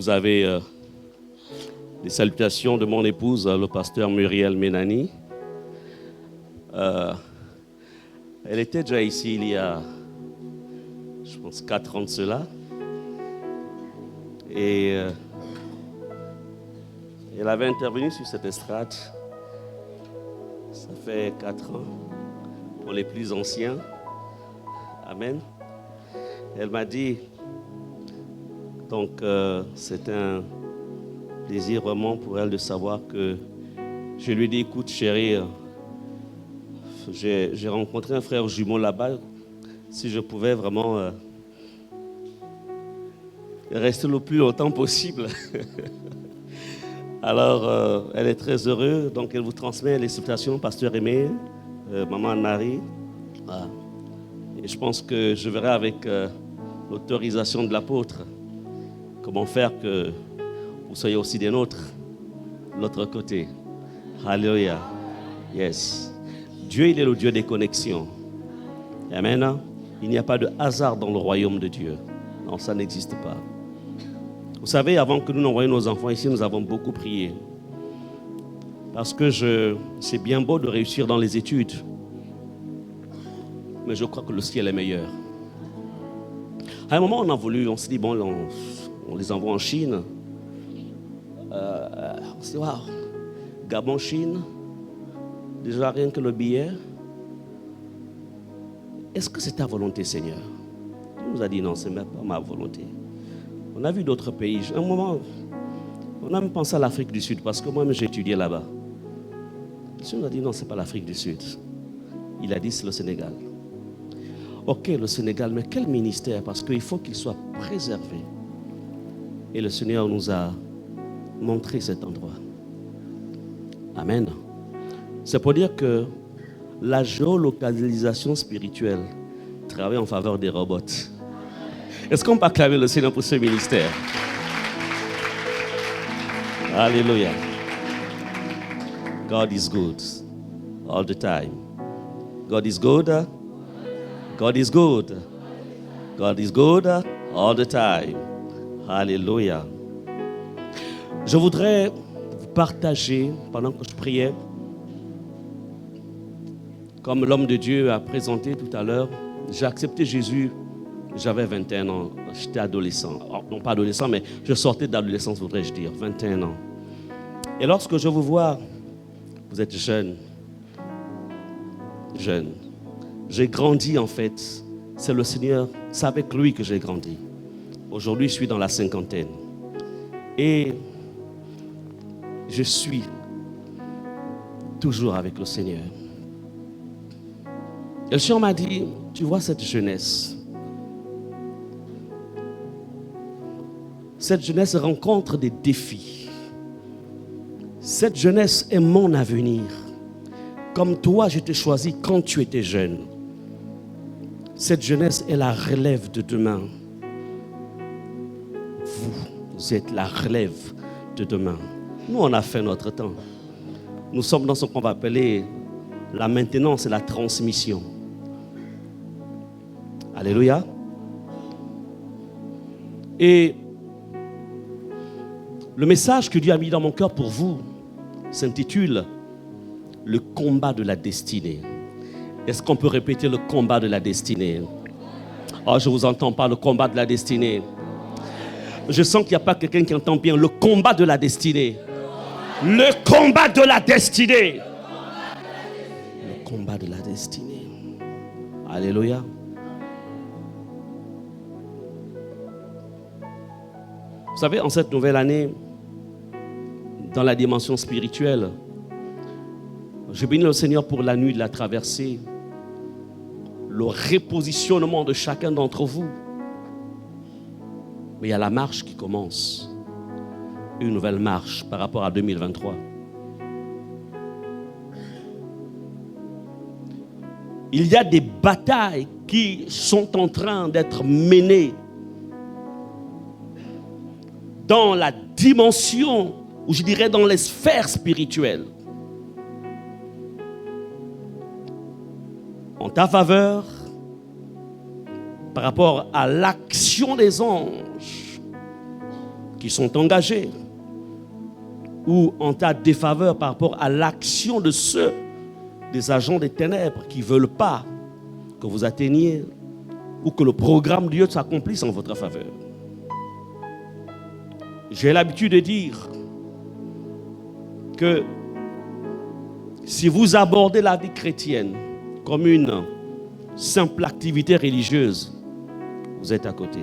Vous avez les salutations de mon épouse, le pasteur Muriel Ménani. Elle était déjà ici il y a, je pense, 4 ans de cela. Et elle avait intervenu sur cette estrade. Ça fait 4 ans. Pour les plus anciens. Amen. Elle m'a dit, donc c'est un plaisir vraiment pour elle de savoir que je lui ai dit, écoute chérie, j'ai rencontré un frère jumeau là-bas, si je pouvais vraiment rester le plus longtemps possible. Alors, elle est très heureuse, donc elle vous transmet les salutations, pasteur Aimé, maman Anne-Marie. Voilà. Et je pense que je verrai avec l'autorisation de l'apôtre comment faire que vous soyez aussi des nôtres, de l'autre côté. Alléluia. Yes. Dieu, il est le Dieu des connexions. Amen. Il n'y a pas de hasard dans le royaume de Dieu. Non, ça n'existe pas. Vous savez, avant que nous n'envoyions nos enfants ici, nous avons beaucoup prié. Parce que c'est bien beau de réussir dans les études. Mais je crois que le ciel est meilleur. À un moment, on s'est dit, bon, on les envoie en Chine. On s'est dit, waouh, Gabon, Chine, déjà rien que le billet. Est-ce que c'est ta volonté, Seigneur? Il nous a dit, non, ce n'est même pas ma volonté. On a vu d'autres pays. À un moment, on a même pensé à l'Afrique du Sud, parce que moi-même, j'ai étudié là-bas. Le Seigneur nous a dit, non, ce n'est pas l'Afrique du Sud. Il a dit, c'est le Sénégal. Ok, le Sénégal, mais quel ministère? Parce qu'il faut qu'il soit préservé. Et le Seigneur nous a montré cet endroit. Amen. C'est pour dire que la géolocalisation spirituelle travaille en faveur des robots. Est-ce qu'on peut acclamer le Seigneur pour ce ministère? Alléluia. God is good all the time. God is good. God is good. God is good all the time. Alléluia. Je voudrais vous partager, pendant que je priais, comme l'homme de Dieu a présenté tout à l'heure, j'ai accepté Jésus, j'avais 21 ans, j'étais adolescent. Oh, non pas adolescent, mais je sortais d'adolescence, voudrais-je dire, 21 ans. Et lorsque je vous vois, vous êtes jeune. J'ai grandi en fait, c'est le Seigneur, c'est avec lui que j'ai grandi. Aujourd'hui, je suis dans la 50aine. Et je suis toujours avec le Seigneur. Et le Seigneur m'a dit, tu vois cette jeunesse. Cette jeunesse rencontre des défis. Cette jeunesse est mon avenir. Comme toi, je t'ai choisi quand tu étais jeune. Cette jeunesse est la relève de demain. Vous êtes la relève de demain. Nous, on a fait notre temps. Nous sommes dans ce qu'on va appeler la maintenance et la transmission. Alléluia. Et le message que Dieu a mis dans mon cœur pour vous s'intitule « Le combat de la destinée ». Est-ce qu'on peut répéter le combat de la destinée? Oh, je ne vous entends pas, le combat de la destinée. Je sens qu'il n'y a pas quelqu'un qui entend bien. Le combat de la destinée. Le combat de la destinée. Le combat de la destinée. Alléluia. Vous savez, en cette nouvelle année, dans la dimension spirituelle, je bénis le Seigneur pour la nuit de la traversée, le repositionnement de chacun d'entre vous. Mais il y a la marche qui commence. Une nouvelle marche par rapport à 2023. Il y a des batailles qui sont en train d'être menées dans la dimension, ou je dirais dans les sphères spirituelles. En ta faveur, par rapport à l'action des anges, qui sont engagés ou en ta défaveur par rapport à l'action de ceux, des agents des ténèbres qui ne veulent pas que vous atteigniez ou que le programme de Dieu s'accomplisse en votre faveur. J'ai l'habitude de dire que si vous abordez la vie chrétienne comme une simple activité religieuse, vous êtes à côté.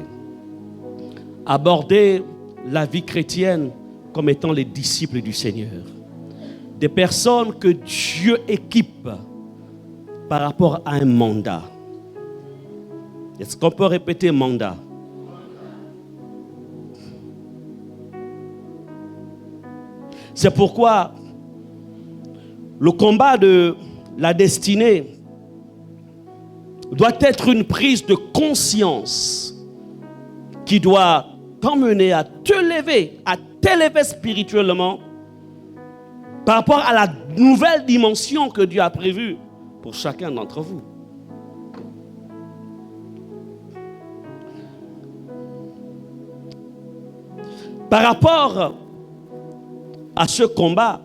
Abordez la vie chrétienne comme étant les disciples du Seigneur. Des personnes que Dieu équipe par rapport à un mandat. Est-ce qu'on peut répéter mandat? C'est pourquoi le combat de la destinée doit être une prise de conscience qui doit t'emmener à t'élever spirituellement par rapport à la nouvelle dimension que Dieu a prévue pour chacun d'entre vous. Par rapport à ce combat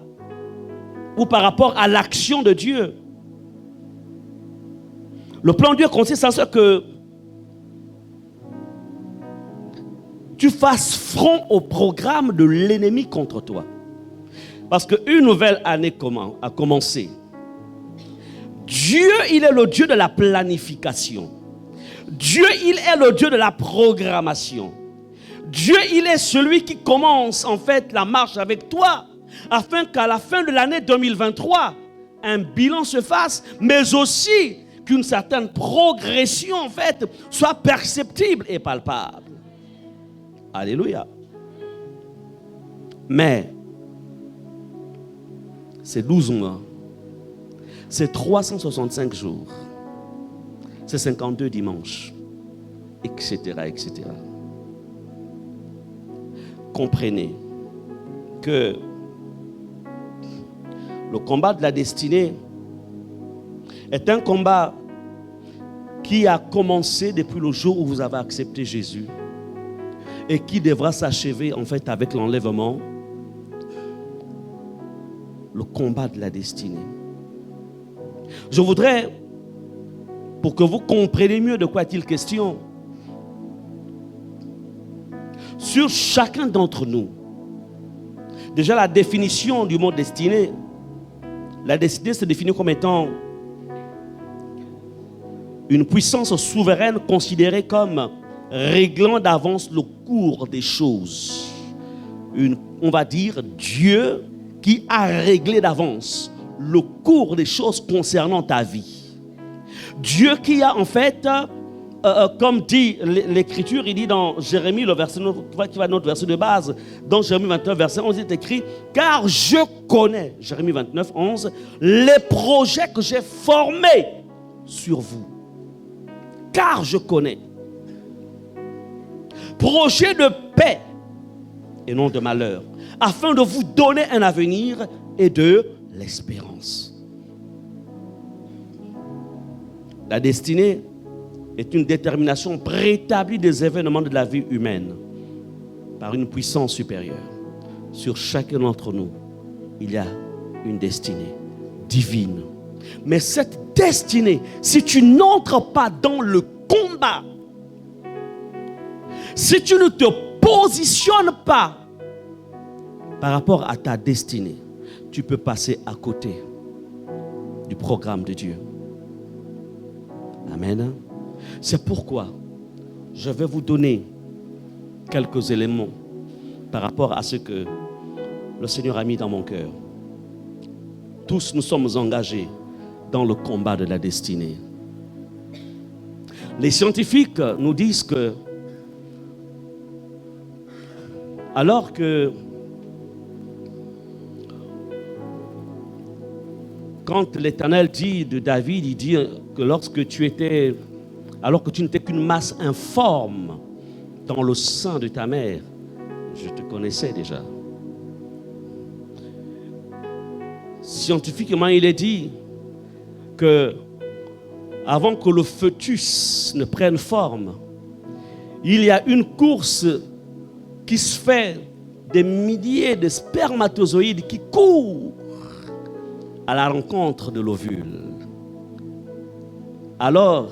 ou par rapport à l'action de Dieu, le plan de Dieu consiste en ce que tu fasses front au programme de l'ennemi contre toi. Parce qu'une nouvelle année a commencé. Dieu, il est le Dieu de la planification. Dieu, il est le Dieu de la programmation. Dieu, il est celui qui commence en fait la marche avec toi afin qu'à la fin de l'année 2023, un bilan se fasse, mais aussi qu'une certaine progression en fait soit perceptible et palpable. Alléluia. Mais c'est 12 mois, c'est 365 jours, c'est 52 dimanches, etc., etc. Comprenez que le combat de la destinée est un combat qui a commencé depuis le jour où vous avez accepté Jésus et qui devra s'achever en fait avec l'enlèvement, le combat de la destinée. Je voudrais, pour que vous compreniez mieux de quoi est-il question, sur chacun d'entre nous, déjà la définition du mot destinée, la destinée se définit comme étant une puissance souveraine considérée comme réglant d'avance le cours des choses. On va dire Dieu qui a réglé d'avance le cours des choses concernant ta vie. Dieu qui a en fait, comme dit l'Écriture, il dit dans Jérémie, le verset, qui va notre verset de base, dans Jérémie 29, verset 11, il est écrit, car je connais, Jérémie 29, 11, les projets que j'ai formés sur vous. Car je connais. Projet de paix et non de malheur, afin de vous donner un avenir et de l'espérance. La destinée est une détermination préétablie des événements de la vie humaine par une puissance supérieure. Sur chacun d'entre nous, il y a une destinée divine. Mais cette destinée, si tu n'entres pas dans le combat, si tu ne te positionnes pas par rapport à ta destinée, tu peux passer à côté du programme de Dieu. Amen. C'est pourquoi je vais vous donner quelques éléments par rapport à ce que le Seigneur a mis dans mon cœur. Tous nous sommes engagés dans le combat de la destinée. Les scientifiques nous disent que alors que quand l'Éternel dit de David, il dit que alors que tu n'étais qu'une masse informe dans le sein de ta mère, je te connaissais déjà. Scientifiquement, il est dit que avant que le fœtus ne prenne forme, il y a une course qui se fait des milliers de spermatozoïdes qui courent à la rencontre de l'ovule. Alors,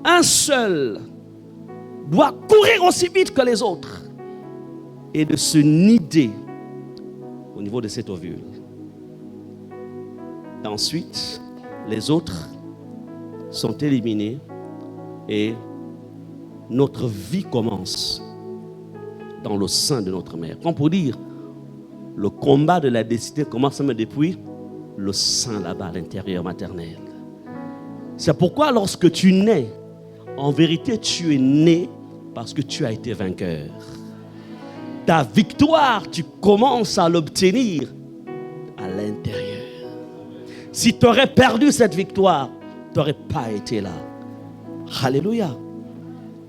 un seul doit courir aussi vite que les autres et de se nider au niveau de cet ovule. Et ensuite, les autres sont éliminés et notre vie commence dans le sein de notre mère. Comme pour dire, le combat de la destinée commence même depuis le sein là-bas, à l'intérieur maternel. C'est pourquoi lorsque tu nais, en vérité, tu es né parce que tu as été vainqueur. Ta victoire, tu commences à l'obtenir à l'intérieur. Si tu aurais perdu cette victoire, tu n'aurais pas été là. Alléluia.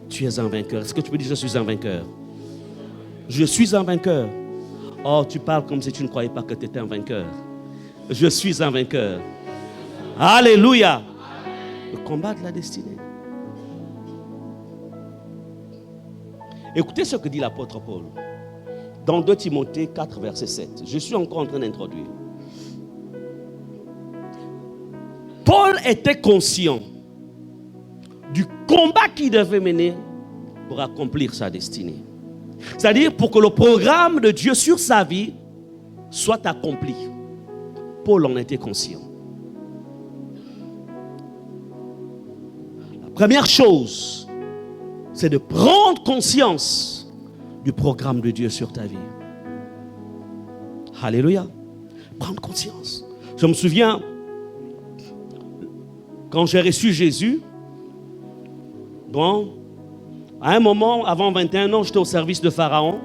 Tu es un vainqueur. Est-ce que tu peux dire je suis un vainqueur? Je suis un vainqueur. Oh, tu parles comme si tu ne croyais pas que tu étais un vainqueur. Je suis un vainqueur. Alléluia. Le combat de la destinée. Écoutez ce que dit l'apôtre Paul. Dans 2 Timothée 4, verset 7. Je suis encore en train d'introduire. Paul était conscient du combat qu'il devait mener pour accomplir sa destinée. C'est-à-dire pour que le programme de Dieu sur sa vie soit accompli. Paul en était conscient. La première chose, c'est de prendre conscience du programme de Dieu sur ta vie. Alléluia. Prendre conscience. Je me souviens, quand j'ai reçu Jésus, bon, à un moment, avant 21 ans, j'étais au service de Pharaon.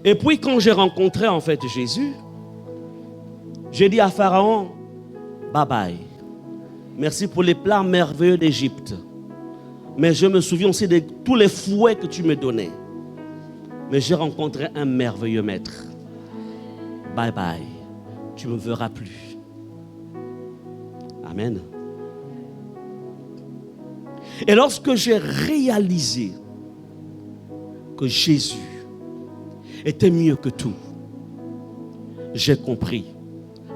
Et puis, quand j'ai rencontré en fait Jésus, j'ai dit à Pharaon, bye bye. Merci pour les plats merveilleux d'Égypte. Mais je me souviens aussi de tous les fouets que tu me donnais. Mais j'ai rencontré un merveilleux maître. Bye bye. Tu ne me verras plus. Amen. Et lorsque j'ai réalisé que Jésus était mieux que tout, j'ai compris.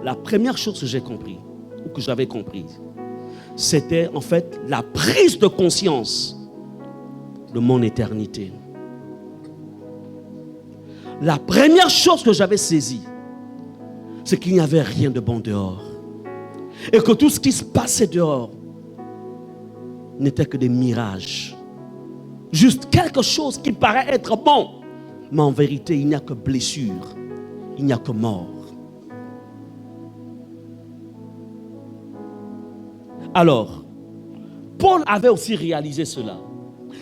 La première chose que j'ai compris, ou que j'avais comprise, c'était en fait la prise de conscience de mon éternité. La première chose que j'avais saisie, c'est qu'il n'y avait rien de bon dehors. Et que tout ce qui se passait dehors n'était que des mirages. Juste quelque chose qui paraît être bon. Mais en vérité, il n'y a que blessure. Il n'y a que mort. Alors, Paul avait aussi réalisé cela.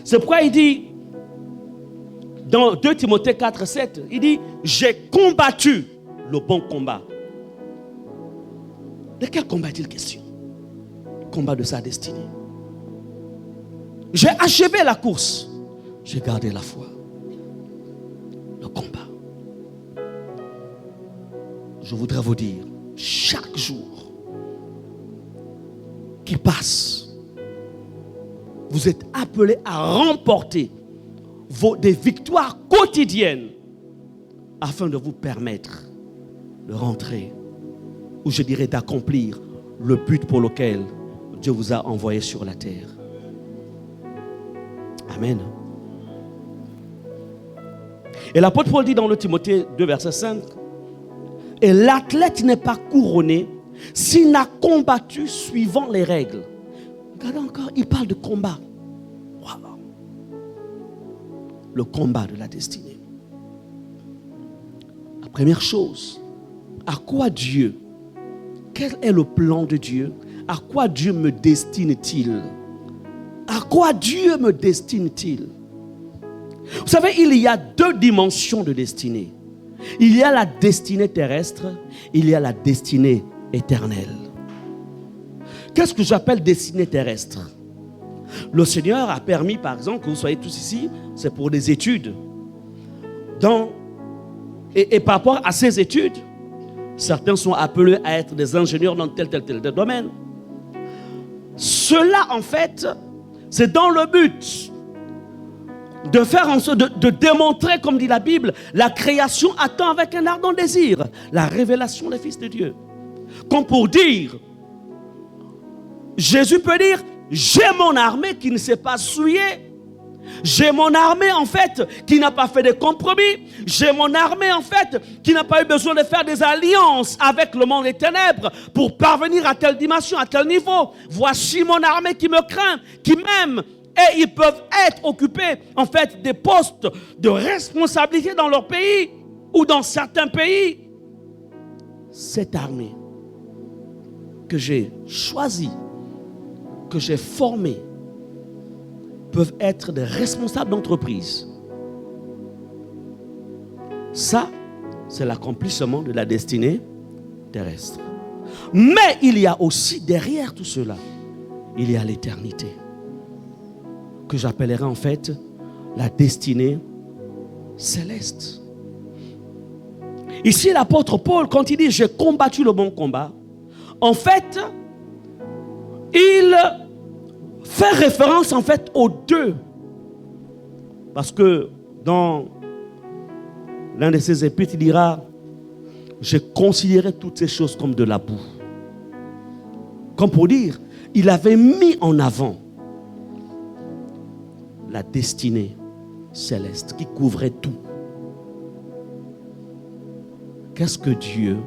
C'est pourquoi il dit, dans 2 Timothée 4, 7, il dit, j'ai combattu le bon combat. De quel combat est-il question? Le combat de sa destinée. J'ai achevé la course. J'ai gardé la foi. Le combat. Je voudrais vous dire, chaque jour qui passe, vous êtes appelés à remporter des victoires quotidiennes afin de vous permettre de rentrer, ou je dirais d'accomplir le but pour lequel Dieu vous a envoyé sur la terre. Amen. Et l'apôtre Paul dit dans le Timothée 2, verset 5, et l'athlète n'est pas couronné s'il n'a combattu suivant les règles. Regardez encore, il parle de combat. Wow. Le combat de la destinée. La première chose, à quoi Dieu, quel est le plan de Dieu? À quoi Dieu me destine-t-il? À quoi Dieu me destine-t-il? Vous savez, il y a deux dimensions de destinée. Il y a la destinée terrestre, il y a la destinée éternelle. Qu'est-ce que j'appelle destinée terrestre? Le Seigneur a permis, par exemple, que vous soyez tous ici, c'est pour des études. Et par rapport à ces études, certains sont appelés à être des ingénieurs dans tel domaine. Cela, en fait, c'est dans le but de faire en sorte de démontrer, comme dit la Bible, la création attend avec un ardent désir la révélation des fils de Dieu. Comme pour dire, Jésus peut dire, j'ai mon armée qui ne s'est pas souillée. J'ai mon armée en fait qui n'a pas fait de compromis. J'ai mon armée en fait qui n'a pas eu besoin de faire des alliances avec le monde des ténèbres pour parvenir à telle dimension, à tel niveau. Voici mon armée qui me craint, qui m'aime. Et ils peuvent être occupés en fait des postes de responsabilité dans leur pays ou dans certains pays. Cette armée que j'ai choisie, que j'ai formée, peuvent être des responsables d'entreprise. Ça, c'est l'accomplissement de la destinée terrestre. Mais il y a aussi derrière tout cela, il y a l'éternité, que j'appellerai en fait la destinée céleste. Ici, l'apôtre Paul, quand il dit « j'ai combattu le bon combat », en fait, il fait référence en fait aux deux. Parce que dans l'un de ses épîtres, il dira « j'ai considéré toutes ces choses comme de la boue ». Comme pour dire, il avait mis en avant la destinée céleste qui couvrait tout. Qu'est-ce que Dieu,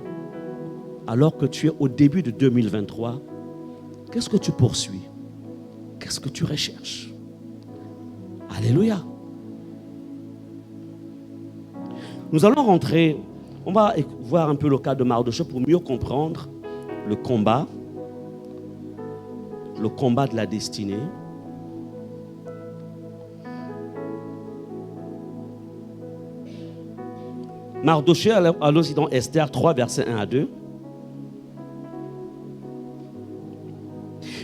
alors que tu es au début de 2023, qu'est-ce que tu poursuis? Qu'est-ce que tu recherches? Alléluia. Nous allons rentrer, on va voir un peu le cas de Mardochée pour mieux comprendre le combat de la destinée. Mardochée, allons-y dans Esther 3, versets 1 à 2.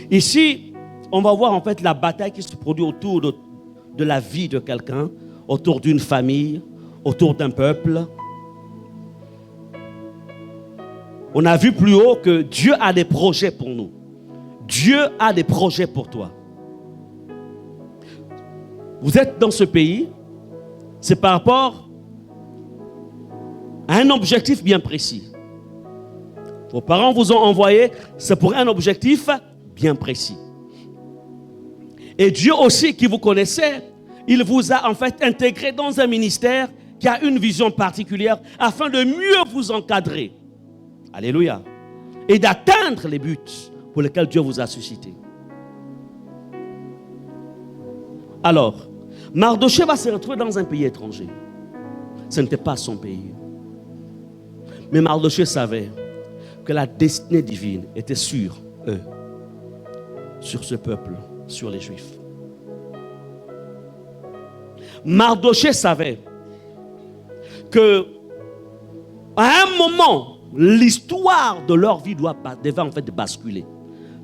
Ici, on va voir en fait la bataille qui se produit autour de la vie de quelqu'un, autour d'une famille, autour d'un peuple. On a vu plus haut que Dieu a des projets pour nous. Dieu a des projets pour toi. Vous êtes dans ce pays, c'est par rapport à un objectif bien précis. Vos parents vous ont envoyé, c'est pour un objectif bien précis. Et Dieu aussi, qui vous connaissait, il vous a en fait intégré dans un ministère qui a une vision particulière afin de mieux vous encadrer. Alléluia. Et d'atteindre les buts pour lesquels Dieu vous a suscité. Alors, Mardochée va se retrouver dans un pays étranger. Ce n'était pas son pays. Mais Mardochée savait que la destinée divine était sur eux, sur ce peuple, sur les Juifs. Mardochée savait que à un moment, l'histoire de leur vie devait en fait basculer,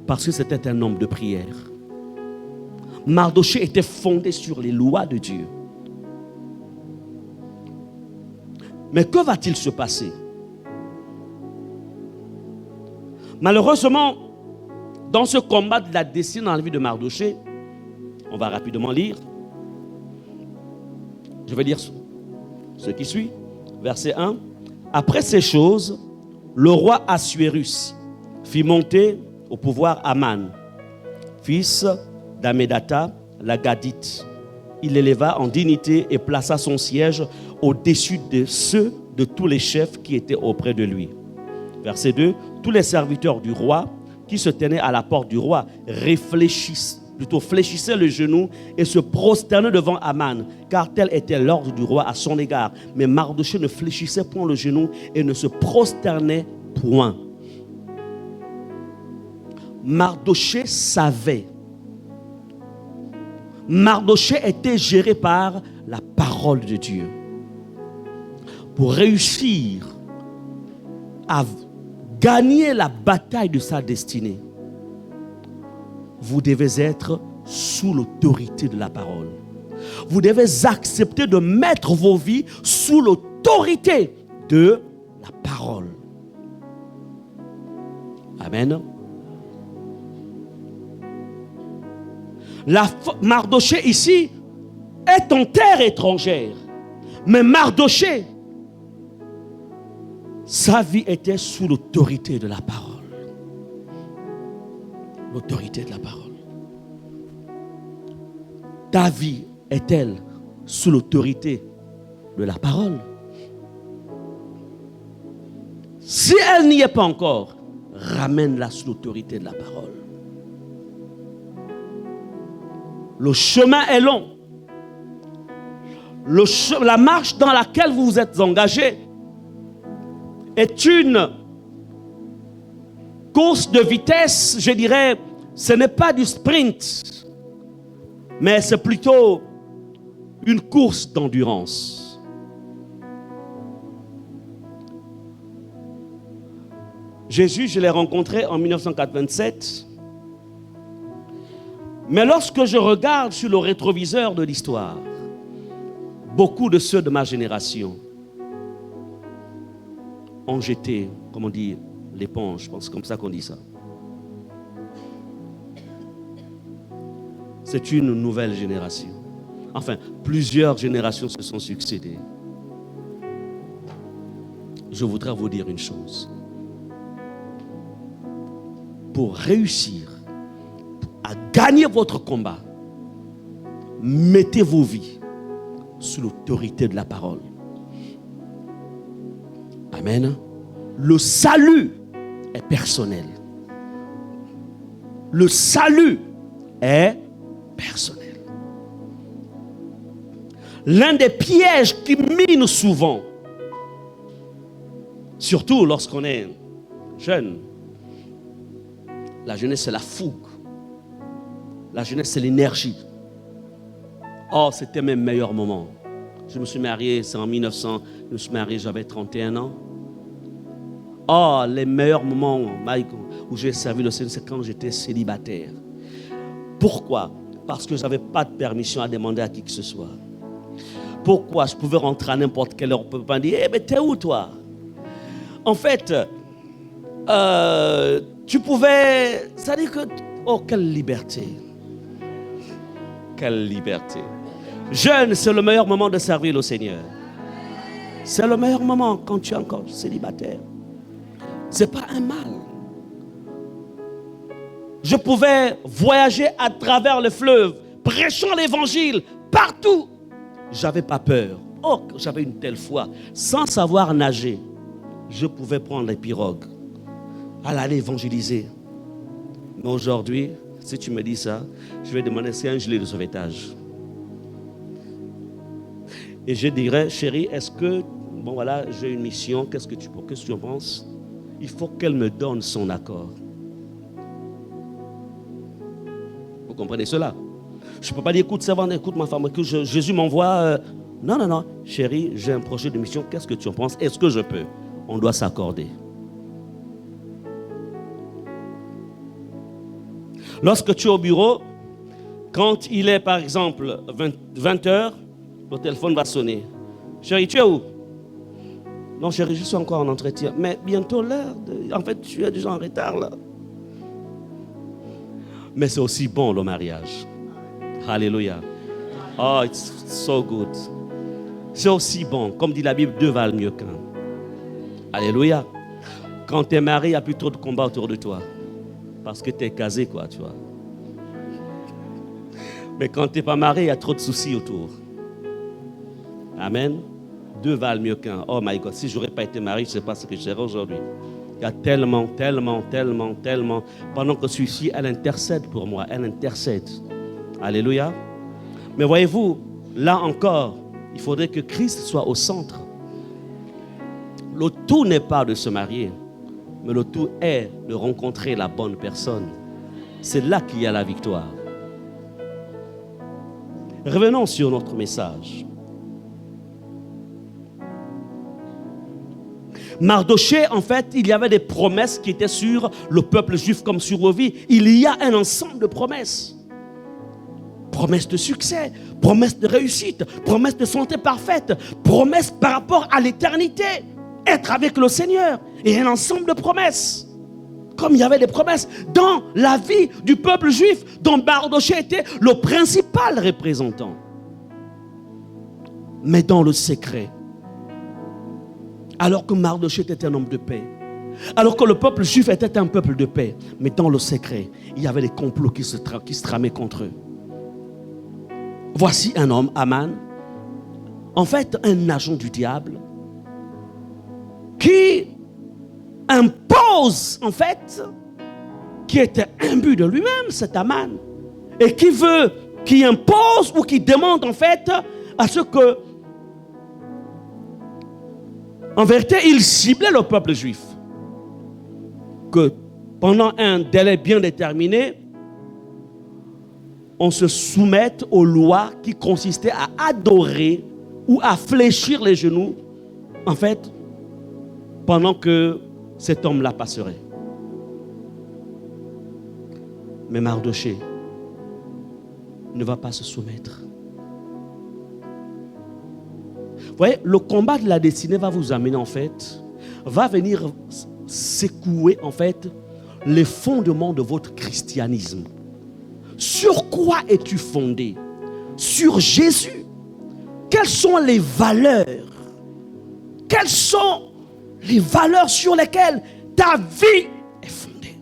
parce que c'était un homme de prière. Mardochée était fondé sur les lois de Dieu. Mais que va-t-il se passer? Malheureusement, dans ce combat de la destinée dans la vie de Mardochée, on va rapidement lire. Je vais lire ce qui suit. Verset 1. Après ces choses, le roi Assuérus fit monter au pouvoir Aman, fils d'Amédatha, la Gadite. Il l'éleva en dignité et plaça son siège au-dessus de ceux de tous les chefs qui étaient auprès de lui. Verset 2. Tous les serviteurs du roi qui se tenaient à la porte du roi fléchissaient le genou et se prosternaient devant Aman, car tel était l'ordre du roi à son égard. Mais Mardochée ne fléchissait point le genou et ne se prosternait point. Mardochée savait. Mardochée était géré par la parole de Dieu. Pour réussir à gagner la bataille de sa destinée, vous devez être sous l'autorité de la parole. Vous devez accepter de mettre vos vies sous l'autorité de la parole. Amen. Mardochée ici est en terre étrangère. Mais Mardochée, sa vie était sous l'autorité de la parole. L'autorité de la parole. Ta vie est-elle sous l'autorité de la parole? Si elle n'y est pas encore, ramène-la sous l'autorité de la parole. Le chemin est long. La marche dans laquelle vous vous êtes engagé est une course de vitesse, je dirais, ce n'est pas du sprint, mais c'est plutôt une course d'endurance. Jésus, je l'ai rencontré en 1987. Mais lorsque je regarde sur le rétroviseur de l'histoire, beaucoup de ceux de ma génération ont jeté, comment dire, l'éponge. Je pense comme ça qu'on dit ça. C'est une nouvelle génération. Enfin, plusieurs générations se sont succédées. Je voudrais vous dire une chose. Pour réussir à gagner votre combat, mettez vos vies sous l'autorité de la parole. Amen. Le salut est personnel. Le salut est personnel. L'un des pièges qui mine souvent, surtout lorsqu'on est jeune, la jeunesse c'est la fougue. La jeunesse c'est l'énergie. Oh, c'était mes meilleurs moments. Je me suis marié, c'est en 1900, je me suis marié, j'avais 31 ans. Oh, les meilleurs moments, Mike, où j'ai servi le Seigneur, c'est quand j'étais célibataire. Pourquoi? Parce que je n'avais pas de permission à demander à qui que ce soit. Pourquoi? Je pouvais rentrer à n'importe quelle heure, on ne peut pas dire, mais t'es où toi? En fait, tu pouvais, ça dit que, oh, quelle liberté. Quelle liberté. Jeune, c'est le meilleur moment de servir le Seigneur. C'est le meilleur moment quand tu es encore célibataire. Ce n'est pas un mal. Je pouvais voyager à travers le fleuve, prêchant l'évangile partout. Je n'avais pas peur. Oh, j'avais une telle foi. Sans savoir nager, je pouvais prendre les pirogues, aller évangéliser. Mais aujourd'hui, si tu me dis ça, je vais demander si un gilet de sauvetage. Et je dirais, chérie, est-ce que, bon voilà, j'ai une mission, qu'est-ce que tu en penses? Il faut qu'elle me donne son accord. Vous comprenez cela? Je ne peux pas dire, écoute, servante, écoute ma femme, que Jésus m'envoie. Non, chérie, j'ai un projet de mission, qu'est-ce que tu en penses? Est-ce que je peux? On doit s'accorder. Lorsque tu es au bureau, quand il est par exemple 20 heures, le téléphone va sonner. Chérie, tu es où? Non, chérie, je suis encore en entretien. Mais bientôt l'heure. En fait, tu es déjà en retard là. Mais c'est aussi bon le mariage. Alléluia. Oh, it's so good. C'est aussi bon. Comme dit la Bible, deux valent mieux qu'un. Alléluia. Quand tu es marié, il n'y a plus trop de combats autour de toi. Parce que tu es casé, quoi, tu vois. Mais quand tu n'es pas marié, il y a trop de soucis autour. Amen. Deux valent mieux qu'un. Oh my God, si je n'aurais pas été marié, je ne sais pas ce que je serais aujourd'hui. Il y a tellement. Pendant que je suis ici, elle intercède pour moi. Elle intercède. Alléluia. Mais voyez-vous, là encore, il faudrait que Christ soit au centre. Le tout n'est pas de se marier, mais le tout est de rencontrer la bonne personne. C'est là qu'il y a la victoire. Revenons sur notre message. Mardochée, en fait, il y avait des promesses qui étaient sur le peuple juif comme sur vos vies. Il y a un ensemble de promesses. Promesses de succès, promesses de réussite, promesses de santé parfaite, promesses par rapport à l'éternité, être avec le Seigneur, et un ensemble de promesses. Comme il y avait des promesses dans la vie du peuple juif, dont Mardochée était le principal représentant. mais dans le secret. Alors que Mardochée était un homme de paix. Alors que le peuple juif était un peuple de paix. Mais dans le secret, il y avait des complots qui se tramaient contre eux. Voici un homme, Aman, en fait un agent du diable, qui impose, en fait, qui était imbu de lui-même, cet Aman, et qui impose ou qui demande, en fait, à ce que, en vérité, il ciblait le peuple juif. Que pendant un délai bien déterminé, on se soumette aux lois qui consistaient à adorer ou à fléchir les genoux, en fait, pendant que cet homme-là passerait. Mais Mardochée ne va pas se soumettre. Vous voyez, le combat de la destinée va vous amener, en fait, va venir secouer, en fait, les fondements de votre christianisme. Sur quoi es-tu fondé? Sur Jésus. Quelles sont les valeurs? Quelles sont les valeurs sur lesquelles ta vie est fondée?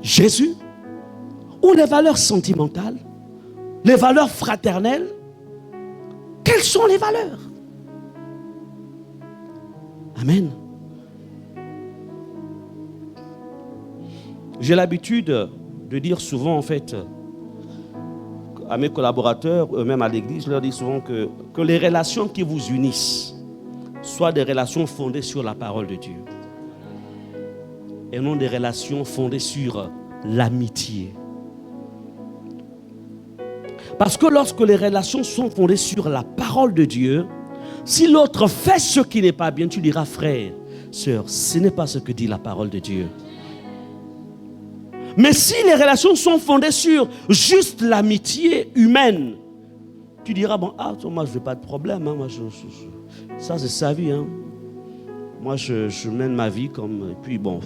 Jésus? Ou les valeurs sentimentales? Les valeurs fraternelles? Quelles sont les valeurs? Amen. J'ai l'habitude de dire souvent, en fait, à mes collaborateurs, eux-mêmes à l'église, je leur dis souvent que les relations qui vous unissent soient des relations fondées sur la parole de Dieu et non des relations fondées sur l'amitié. Parce que lorsque les relations sont fondées sur la parole de Dieu, si l'autre fait ce qui n'est pas bien, tu diras, frère, sœur, ce n'est pas ce que dit la parole de Dieu. Mais si les relations sont fondées sur juste l'amitié humaine, tu diras, bon, moi je ne veux pas de problème, hein, ça c'est sa vie. Hein. Moi je mène ma vie comme, et puis bon,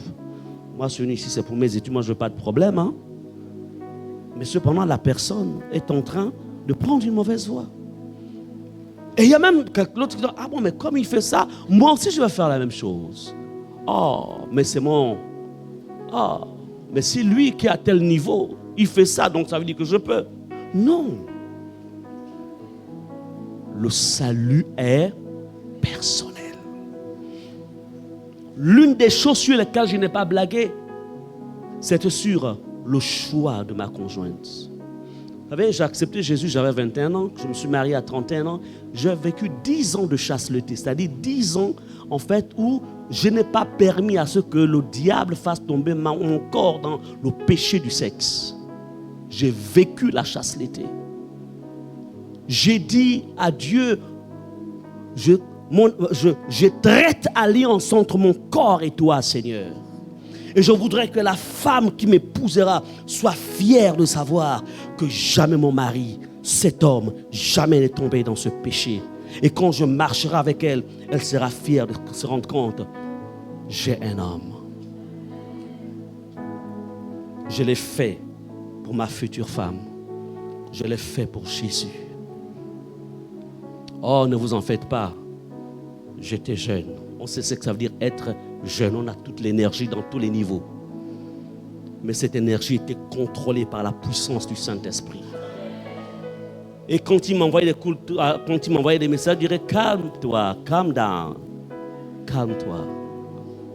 moi je suis venu ici, c'est pour mes études, moi je ne veux pas de problème. Hein. Mais cependant, la personne est en train de prendre une mauvaise voie. Et il y a même l'autre qui dit, ah bon, mais comme il fait ça, moi aussi je vais faire la même chose. Oh, mais c'est mon... Oh, mais si lui qui est à tel niveau, il fait ça, donc ça veut dire que je peux. Non. Le salut est personnel. L'une des choses sur lesquelles je n'ai pas blagué, c'est sur le choix de ma conjointe. Vous savez, j'ai accepté Jésus, j'avais 21 ans, je me suis marié à 31 ans, j'ai vécu 10 ans de chasteté, c'est-à-dire 10 ans en fait où je n'ai pas permis à ce que le diable fasse tomber mon corps dans le péché du sexe. J'ai vécu la chasteté. J'ai dit à Dieu, je traite alliance entre mon corps et toi, Seigneur. Et je voudrais que la femme qui m'épousera soit fière de savoir que jamais mon mari, cet homme, jamais n'est tombé dans ce péché. Et quand je marcherai avec elle, elle sera fière de se rendre compte, j'ai un homme. Je l'ai fait pour ma future femme. Je l'ai fait pour Jésus. Oh, ne vous en faites pas. J'étais jeune. On sait ce que ça veut dire être jeune. On a toute l'énergie dans tous les niveaux. Mais cette énergie était contrôlée par la puissance du Saint-Esprit. Et quand il m'envoyait des messages, il dirait, calme-toi, calm down. Calme-toi.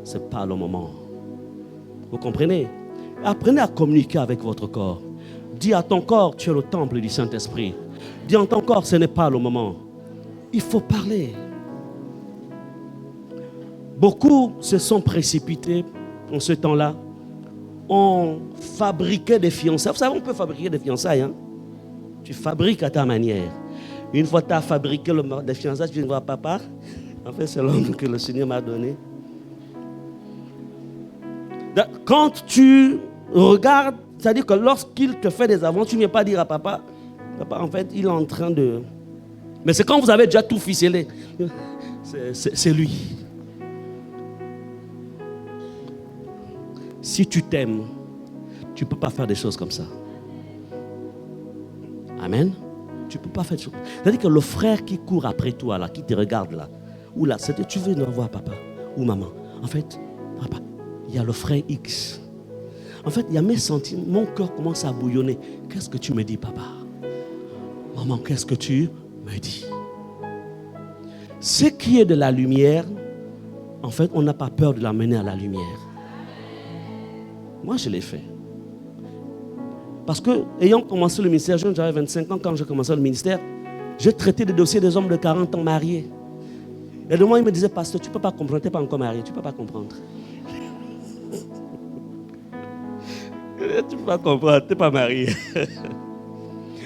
Ce n'est pas le moment. Vous comprenez? Apprenez à communiquer avec votre corps. Dis à ton corps, tu es le temple du Saint-Esprit. Dis à ton corps, ce n'est pas le moment. Il faut parler. Beaucoup se sont précipités en ce temps-là. On fabriquait des fiançailles. Vous savez, on peut fabriquer des fiançailles. Hein? Tu fabriques à ta manière. Une fois que tu as fabriqué des fiançailles, tu viens voir papa. En fait, c'est l'homme que le Seigneur m'a donné. Quand tu regardes, c'est-à-dire que lorsqu'il te fait des avances, tu ne viens pas dire à papa, papa, en fait, il est en train de... Mais c'est quand vous avez déjà tout ficelé. C'est lui. Si tu t'aimes, tu ne peux pas faire des choses comme ça. Amen. Tu ne peux pas faire de choses. C'est-à-dire que le frère qui court après toi, là, qui te regarde là, ou là, c'est que tu veux voir papa ou maman. En fait, papa, il y a le frère X. En fait, il y a mes sentiments, mon cœur commence à bouillonner. Qu'est-ce que tu me dis, papa? Maman, qu'est-ce que tu me dis? Ce qui est de la lumière, en fait, on n'a pas peur de l'amener à la lumière. Moi, je l'ai fait. Parce que, ayant commencé le ministère, j'avais 25 ans quand j'ai commencé le ministère, j'ai traité des dossiers des hommes de 40 ans mariés. Et de moi, il me disait, pasteur, tu ne peux pas comprendre, tu n'es pas encore marié, tu ne peux pas comprendre. Tu ne peux pas comprendre, tu n'es pas marié.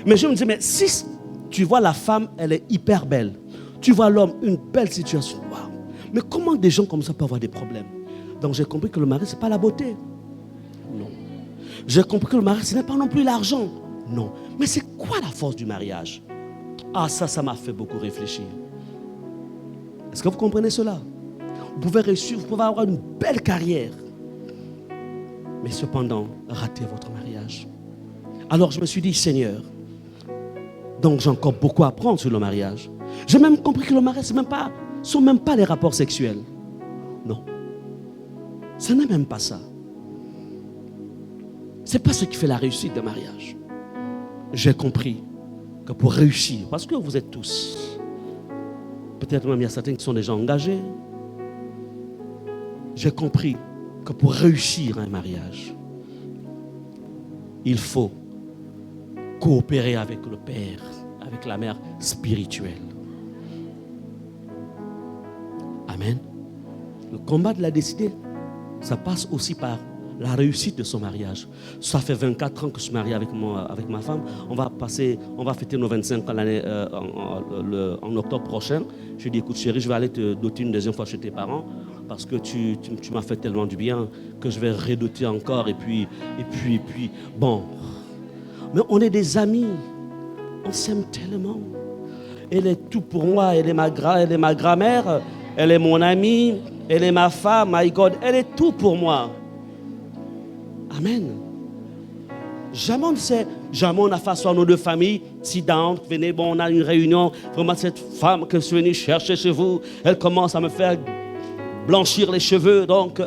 Mais je me disais, mais si tu vois la femme, elle est hyper belle. Tu vois l'homme, une belle situation. Waouh. Mais comment des gens comme ça peuvent avoir des problèmes? Donc j'ai compris que le mari, ce n'est pas la beauté. Non. J'ai compris que le mari, ce n'est pas non plus l'argent. Non. Mais c'est quoi la force du mariage? Ah, ça m'a fait beaucoup réfléchir. Est-ce que vous comprenez cela? Vous pouvez réussir, vous pouvez avoir une belle carrière. Mais cependant, rater votre mariage. Alors je me suis dit, Seigneur, donc j'ai encore beaucoup à apprendre sur le mariage. J'ai même compris que le mariage, ce ne sont même pas les rapports sexuels. Non. Ce n'est même pas ça. Ce n'est pas ce qui fait la réussite d'un mariage. J'ai compris que pour réussir, parce que vous êtes tous, peut-être même il y a certains qui sont déjà engagés, j'ai compris que pour réussir un mariage, il faut coopérer avec le père, avec la mère spirituelle. Amen. Le combat de la destinée, ça passe aussi par la réussite de son mariage. Ça fait 24 ans que je suis marié avec ma femme. On va fêter nos 25 ans en octobre prochain. Je lui ai dit, écoute chérie, je vais aller te doter une deuxième fois chez tes parents parce que tu m'as fait tellement du bien que je vais redoter encore. Et puis, bon. Mais on est des amis. On s'aime tellement. Elle est tout pour moi. Elle est ma grand-mère. Elle est mon amie. Elle est ma femme. My God. Elle est tout pour moi. Amen. Jamais on a fait asseoir nos deux familles. Sit down, venez, bon, on a une réunion. Vraiment, cette femme que je suis venu chercher chez vous, elle commence à me faire blanchir les cheveux. Donc,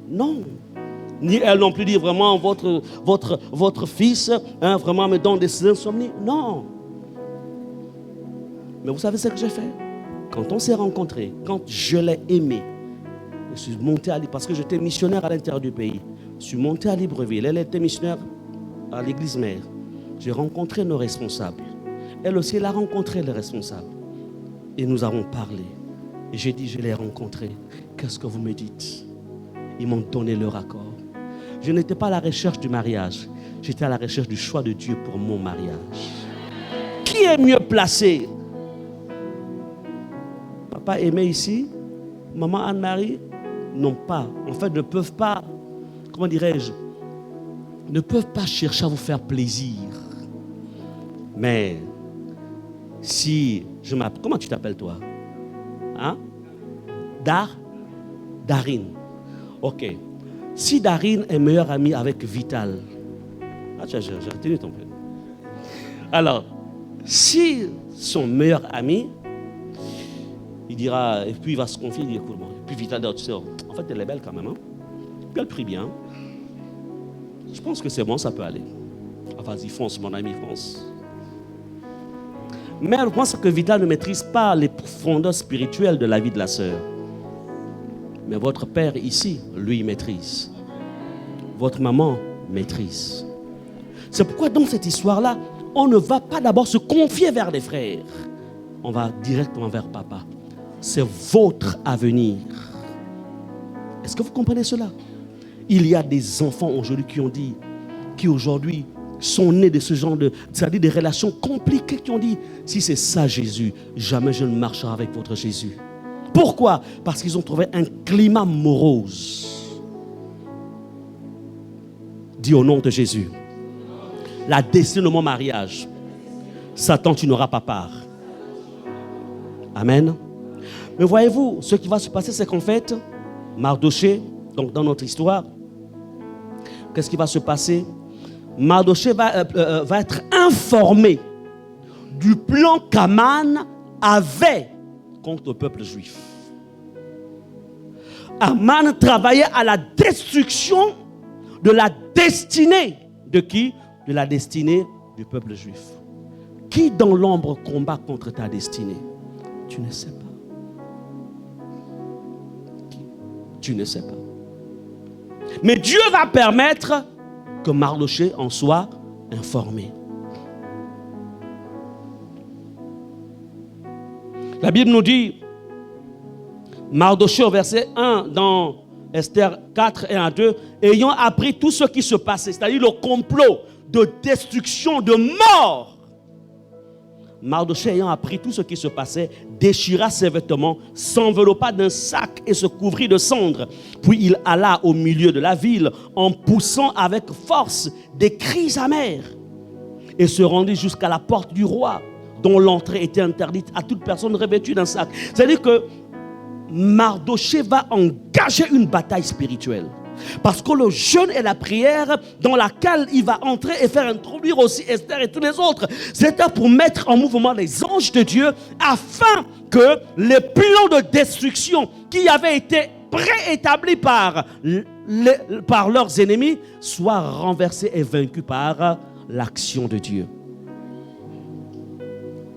non. Ni elle non plus dit vraiment votre fils, vraiment me donne des insomnies. Non. Mais vous savez ce que j'ai fait? Quand on s'est rencontrés, quand je l'ai aimé, je suis monté à Libreville, parce que j'étais missionnaire à l'intérieur du pays. Je suis monté à Libreville. Elle était missionnaire à l'église mère. J'ai rencontré nos responsables. Elle aussi, elle a rencontré les responsables. Et nous avons parlé. Et j'ai dit, je l'ai rencontré. Qu'est-ce que vous me dites? Ils m'ont donné leur accord. Je n'étais pas à la recherche du mariage. J'étais à la recherche du choix de Dieu pour mon mariage. Qui est mieux placé? Papa Aimé ici, maman Anne-Marie, non pas. En fait, ne peuvent pas, comment dirais-je, ne peuvent pas chercher à vous faire plaisir. Mais si je m'appelle, comment tu t'appelles toi? Hein? Darine. Ok. Si Darine est meilleure amie avec Vital, j'ai retenu ton prénom. Alors, si son meilleur ami, il dira, et puis il va se confier, il dit, écoute, puis Vital dit, tu sais, en fait, elle est belle quand même, hein? Puis elle prie bien. Je pense que c'est bon, ça peut aller. Ah, vas-y, fonce, mon ami, fonce. Mais je pense que Vital ne maîtrise pas les profondeurs spirituelles de la vie de la sœur. Mais votre père ici, lui, maîtrise. Votre maman maîtrise. C'est pourquoi dans cette histoire-là, on ne va pas d'abord se confier vers les frères. On va directement vers papa. C'est votre avenir. Est-ce que vous comprenez cela? Il y a des enfants aujourd'hui qui aujourd'hui sont nés de ce genre c'est-à-dire des relations compliquées, qui ont dit, si c'est ça Jésus, jamais je ne marcherai avec votre Jésus. Pourquoi? Parce qu'ils ont trouvé un climat morose. Dis au nom de Jésus. La destinée de mon mariage, Satan, tu n'auras pas part. Amen. Mais voyez-vous, ce qui va se passer, c'est qu'en fait, Mardoché, donc dans notre histoire, qu'est-ce qui va se passer? Mardoché va être informé du plan qu'Aman avait contre le peuple juif. Aman travaillait à la destruction de la destinée de qui? De la destinée du peuple juif. Qui dans l'ombre combat contre ta destinée? Tu ne sais pas. Tu ne sais pas. Mais Dieu va permettre que Mardochée en soit informé. La Bible nous dit, Mardochée au verset 1 dans Esther 4, 1 à 2, ayant appris tout ce qui se passait, c'est-à-dire le complot de destruction, de mort. Mardochée ayant appris tout ce qui se passait, déchira ses vêtements, s'enveloppa d'un sac et se couvrit de cendres. Puis il alla au milieu de la ville en poussant avec force des cris amers et se rendit jusqu'à la porte du roi, dont l'entrée était interdite à toute personne revêtue d'un sac. C'est-à-dire que Mardochée va engager une bataille spirituelle. Parce que le jeûne et la prière dans laquelle il va entrer et faire introduire aussi Esther et tous les autres, c'était pour mettre en mouvement les anges de Dieu afin que les plans de destruction qui avaient été préétablis par leurs ennemis soient renversés et vaincus par l'action de Dieu.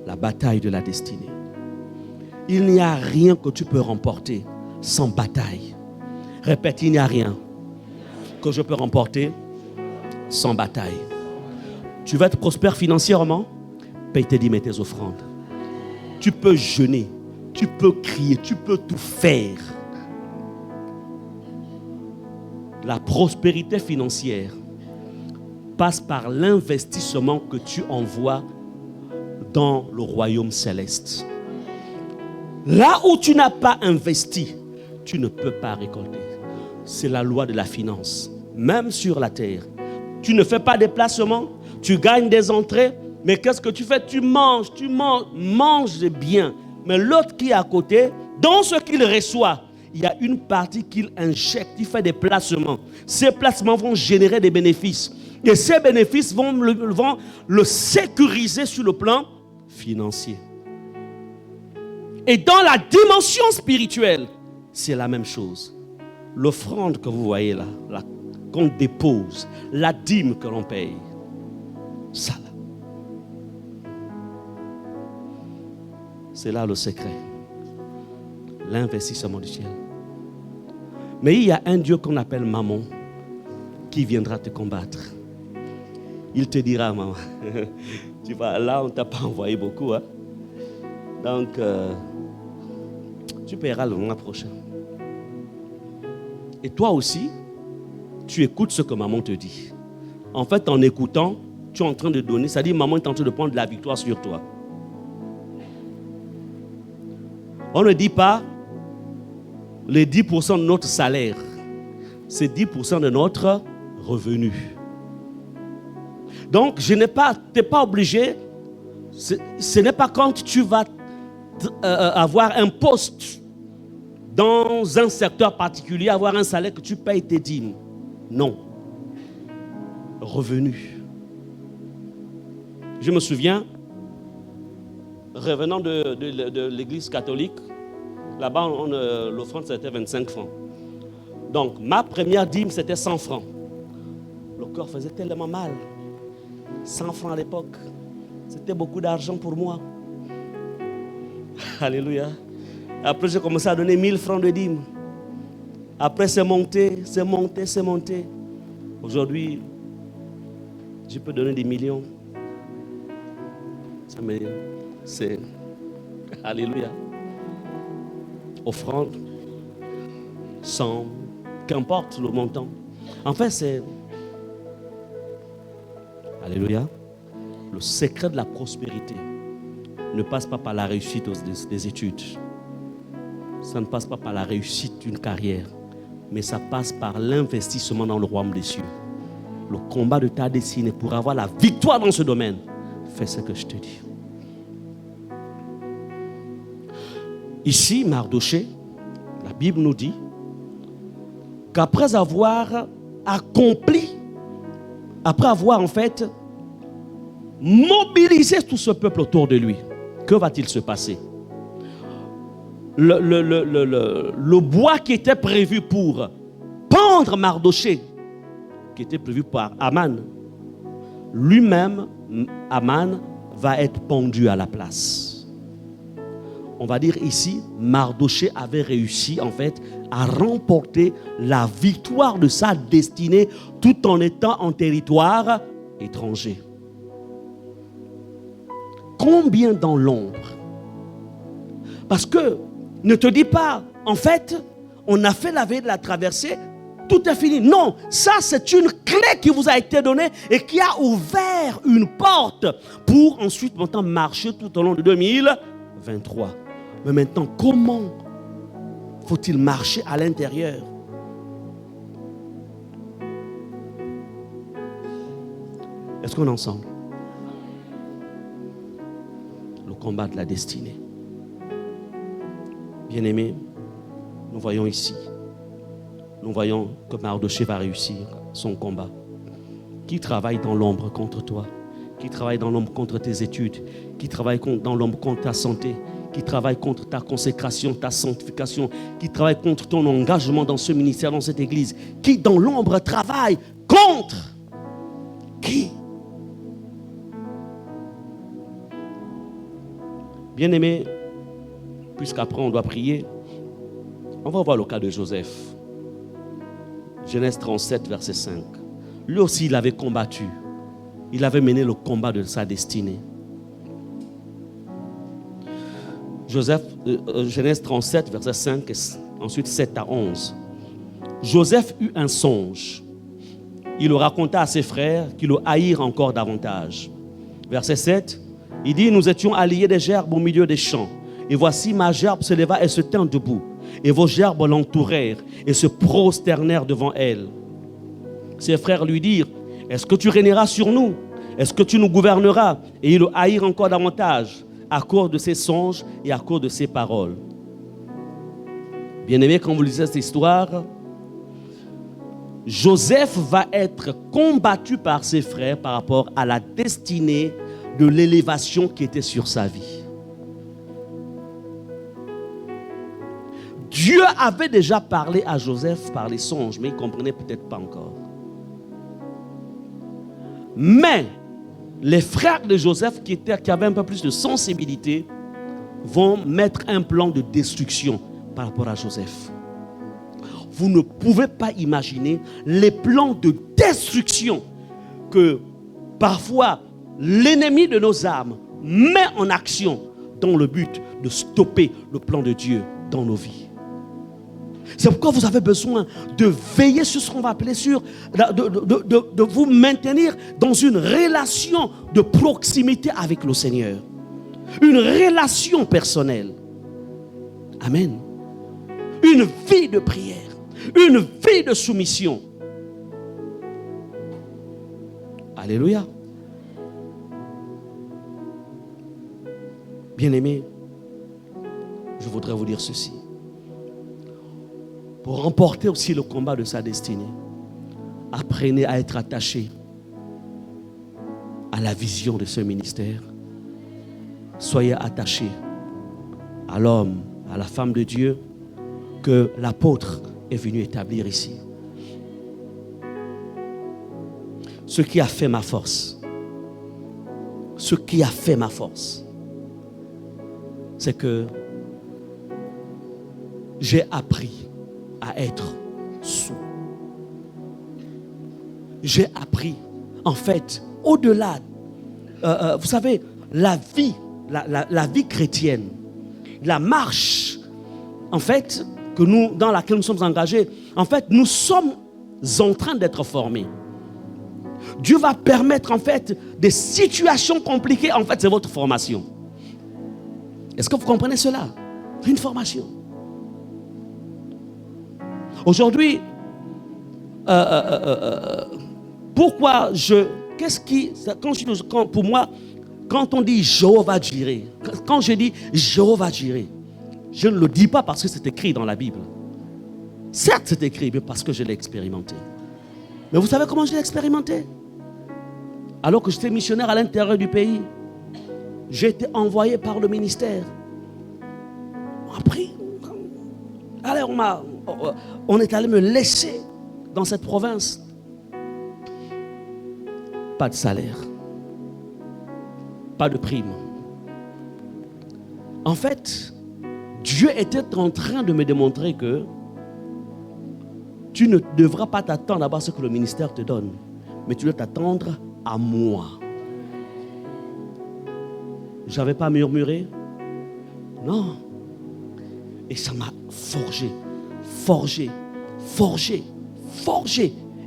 La bataille de la destinée. Il n'y a rien que tu peux remporter sans bataille. Répète, il n'y a rien que je peux remporter sans bataille. Tu veux être prospère financièrement? Paye tes dîmes et tes offrandes. Tu peux jeûner, tu peux crier, tu peux tout faire. La prospérité financière passe par l'investissement que tu envoies dans le royaume céleste. Là où tu n'as pas investi, tu ne peux pas récolter. C'est la loi de la finance. Même sur la terre. Tu ne fais pas des placements, tu gagnes des entrées, mais qu'est-ce que tu fais? Tu manges bien. Mais l'autre qui est à côté, dans ce qu'il reçoit, il y a une partie qu'il injecte, il fait des placements. Ces placements vont générer des bénéfices. Et ces bénéfices vont le sécuriser sur le plan financier. Et dans la dimension spirituelle, c'est la même chose. L'offrande que vous voyez là, qu'on dépose, la dîme que l'on paye, ça là. C'est là le secret. L'investissement du ciel. Mais il y a un Dieu qu'on appelle Mammon qui viendra te combattre. Il te dira, maman, tu vois, là on ne t'a pas envoyé beaucoup, hein? Donc, tu paieras le mois prochain. Et toi aussi, tu écoutes ce que maman te dit. En fait, en écoutant, tu es en train de donner. Ça dit, maman est en train de prendre la victoire sur toi. On ne dit pas les 10% de notre salaire. C'est 10% de notre revenu. Donc, tu n'es pas obligé. Ce n'est pas quand tu vas avoir un poste dans un secteur particulier, avoir un salaire que tu payes tes dîmes. Non. Revenu. Je me souviens, revenant de l'église catholique, là-bas, l'offrande, c'était 25 francs. Donc, ma première dîme, c'était 100 francs. Le corps faisait tellement mal. 100 francs à l'époque. C'était beaucoup d'argent pour moi. Alléluia. Après, j'ai commencé à donner 1000 francs de dîmes. Après, c'est monté. Aujourd'hui, je peux donner des millions. C'est... Alléluia. Offrande, 100, qu'importe le montant. En fait, c'est... Alléluia. Le secret de la prospérité ne passe pas par la réussite des études. Ça ne passe pas par la réussite d'une carrière, mais ça passe par l'investissement dans le royaume des cieux. Le combat de ta destinée pour avoir la victoire dans ce domaine. Fais ce que je te dis. Ici, Mardochée, la Bible nous dit qu'après avoir accompli, après avoir en fait mobiliser tout ce peuple autour de lui. Que va-t-il se passer? Le bois qui était prévu pour pendre Mardochée, qui était prévu par Aman, lui-même, Aman, va être pendu à la place. On va dire ici, Mardochée avait réussi en fait à remporter la victoire de sa destinée tout en étant en territoire étranger. Combien dans l'ombre? Parce que ne te dis pas, en fait, on a fait la veille de la traversée, tout est fini. Non, ça c'est une clé qui vous a été donnée et qui a ouvert une porte pour ensuite maintenant marcher tout au long de 2023. Mais maintenant, comment faut-il marcher à l'intérieur? Est-ce qu'on est ensemble? Le combat de la destinée. Bien-aimés, nous voyons ici, nous voyons que Mardochée va réussir son combat. Qui travaille dans l'ombre contre toi? Qui travaille dans l'ombre contre tes études? Qui travaille dans l'ombre contre ta santé? Qui travaille contre ta consécration, ta sanctification? Qui travaille contre ton engagement dans ce ministère, dans cette église? Qui dans l'ombre travaille contre? Qui? Bien-aimés, puisqu'après on doit prier, on va voir le cas de Joseph. Genèse 37, verset 5. Lui aussi, il avait combattu. Il avait mené le combat de sa destinée. Genèse 37, verset 5, et ensuite 7 à 11. Joseph eut un songe. Il le raconta à ses frères qui le haïrent encore davantage. Verset 7, il dit, nous étions alliés des gerbes au milieu des champs. Et voici ma gerbe se leva et se tint debout. Et vos gerbes l'entourèrent et se prosternèrent devant elle. Ses frères lui dirent, est-ce que tu régneras sur nous? Est-ce que tu nous gouverneras? Et ils le haïrent encore davantage à cause de ses songes et à cause de ses paroles. Bien-aimés, quand vous lisez cette histoire, Joseph va être combattu par ses frères par rapport à la destinée de l'élévation qui était sur sa vie. Dieu avait déjà parlé à Joseph par les songes, mais il ne comprenait peut-être pas encore. Mais les frères de Joseph qui avaient un peu plus de sensibilité vont mettre un plan de destruction par rapport à Joseph. Vous ne pouvez pas imaginer les plans de destruction que parfois l'ennemi de nos âmes met en action dans le but de stopper le plan de Dieu dans nos vies. C'est pourquoi vous avez besoin de veiller sur ce qu'on va appeler de vous maintenir dans une relation de proximité avec le Seigneur. Une relation personnelle. Amen. Une vie de prière. Une vie de soumission. Alléluia. Bien-aimés, je voudrais vous dire ceci. Pour remporter aussi le combat de sa destinée, apprenez à être attaché à la vision de ce ministère. Soyez attachés à l'homme, à la femme de Dieu que l'apôtre est venu établir ici. Ce qui a fait ma force, c'est que j'ai appris à être sous. J'ai appris, en fait, au-delà, vous savez, la vie chrétienne, la marche, en fait, dans laquelle nous sommes engagés, en fait, nous sommes en train d'être formés. Dieu va permettre, en fait, des situations compliquées, en fait, c'est votre formation. Est-ce que vous comprenez cela? C'est une formation. Aujourd'hui, pourquoi pour moi, quand on dit Jéhovah Jireh, quand je dis Jéhovah Jireh, je ne le dis pas parce que c'est écrit dans la Bible. Certes, c'est écrit, mais parce que je l'ai expérimenté. Mais vous savez comment je l'ai expérimenté? Alors que j'étais missionnaire à l'intérieur du pays, j'ai été envoyé par le ministère. Après, alors on est allé me laisser dans cette province. Pas de salaire, pas de prime. En fait, Dieu était en train de me démontrer que tu ne devras pas t'attendre à ce que le ministère te donne, mais tu dois t'attendre à moi. Je n'avais pas murmuré. Non. Et ça m'a forgé.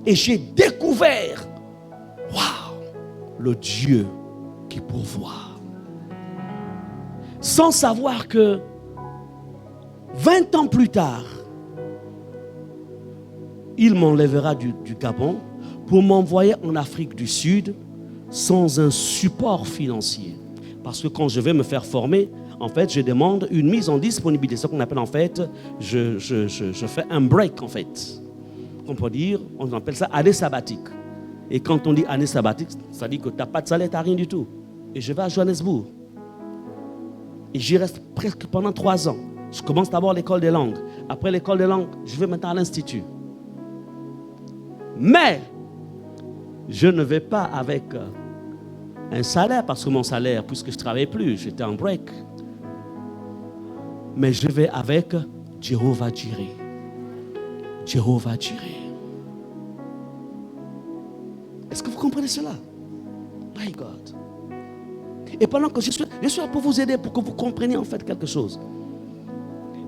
Et j'ai découvert, waouh, le Dieu qui pourvoit. Sans savoir que 20 ans plus tard, il m'enlèvera du Gabon pour m'envoyer en Afrique du Sud sans un support financier. Parce que quand je vais me faire former, en fait, je demande une mise en disponibilité. C'est ce qu'on appelle en fait, je fais un break en fait. On peut dire, on appelle ça année sabbatique. Et quand on dit année sabbatique, ça dit que tu n'as pas de salaire, tu n'as rien du tout. Et je vais à Johannesburg. Et j'y reste presque pendant 3 ans. Je commence d'abord l'école des langues. Après l'école des langues, je vais maintenant à l'institut. Mais, je ne vais pas avec un salaire, parce que mon salaire, puisque je ne travaillais plus, j'étais en break. Mais je vais avec Jéhovah Jireh. Jéhovah Jireh. Est-ce que vous comprenez cela? My God. Et pendant que je suis là pour vous aider, pour que vous compreniez en fait quelque chose.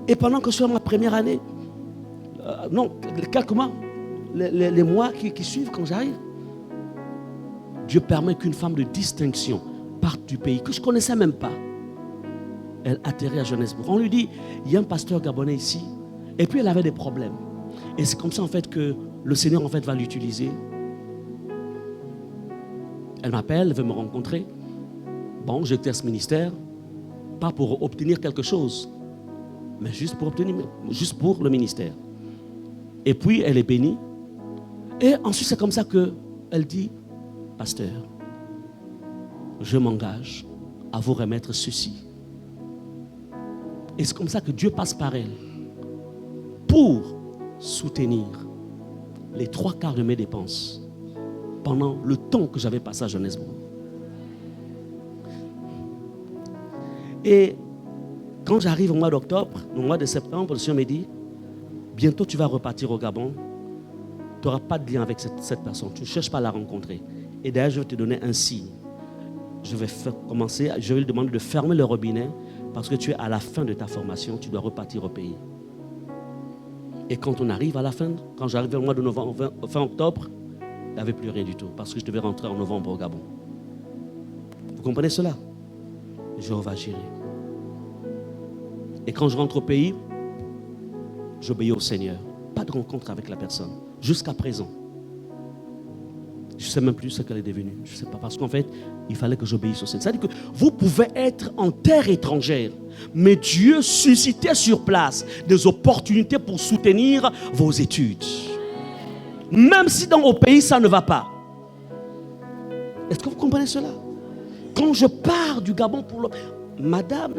Et pendant que je suis à ma première année, quelques mois, les mois qui suivent quand j'arrive, Dieu permet qu'une femme de distinction parte du pays, que je ne connaissais même pas. Elle atterrit à Johannesburg. On lui dit, il y a un pasteur gabonais ici. Et puis elle avait des problèmes. Et c'est comme ça en fait que le Seigneur en fait va l'utiliser. Elle m'appelle, elle veut me rencontrer. Bon, j'exerce ce ministère, pas pour obtenir quelque chose, mais juste pour le ministère. Et puis elle est bénie. Et ensuite c'est comme ça qu'elle dit, pasteur, je m'engage à vous remettre ceci. Et c'est comme ça que Dieu passe par elle pour soutenir les 3/4 de mes dépenses pendant le temps que j'avais passé à Johannesburg. Et quand j'arrive au mois d'octobre, au mois de septembre, le Seigneur me dit, bientôt tu vas repartir au Gabon, tu n'auras pas de lien avec cette personne, tu ne cherches pas à la rencontrer. Et d'ailleurs, je vais te donner un signe. Je vais lui demander de fermer le robinet parce que tu es à la fin de ta formation, tu dois repartir au pays. Et quand on arrive à la fin, quand j'arrive au mois de novembre, fin octobre, il n'y avait plus rien du tout parce que je devais rentrer en novembre au Gabon. Vous comprenez cela? Jéhovah Jireh. Et quand je rentre au pays, j'obéis au Seigneur. Pas de rencontre avec la personne. Jusqu'à présent. Je ne sais même plus ce qu'elle est devenue. Je ne sais pas. Parce qu'en fait, il fallait que j'obéisse au Seigneur. C'est-à-dire que vous pouvez être en terre étrangère, mais Dieu suscitait sur place des opportunités pour soutenir vos études. Même si dans vos pays, ça ne va pas. Est-ce que vous comprenez cela? Quand je pars du Gabon pour madame,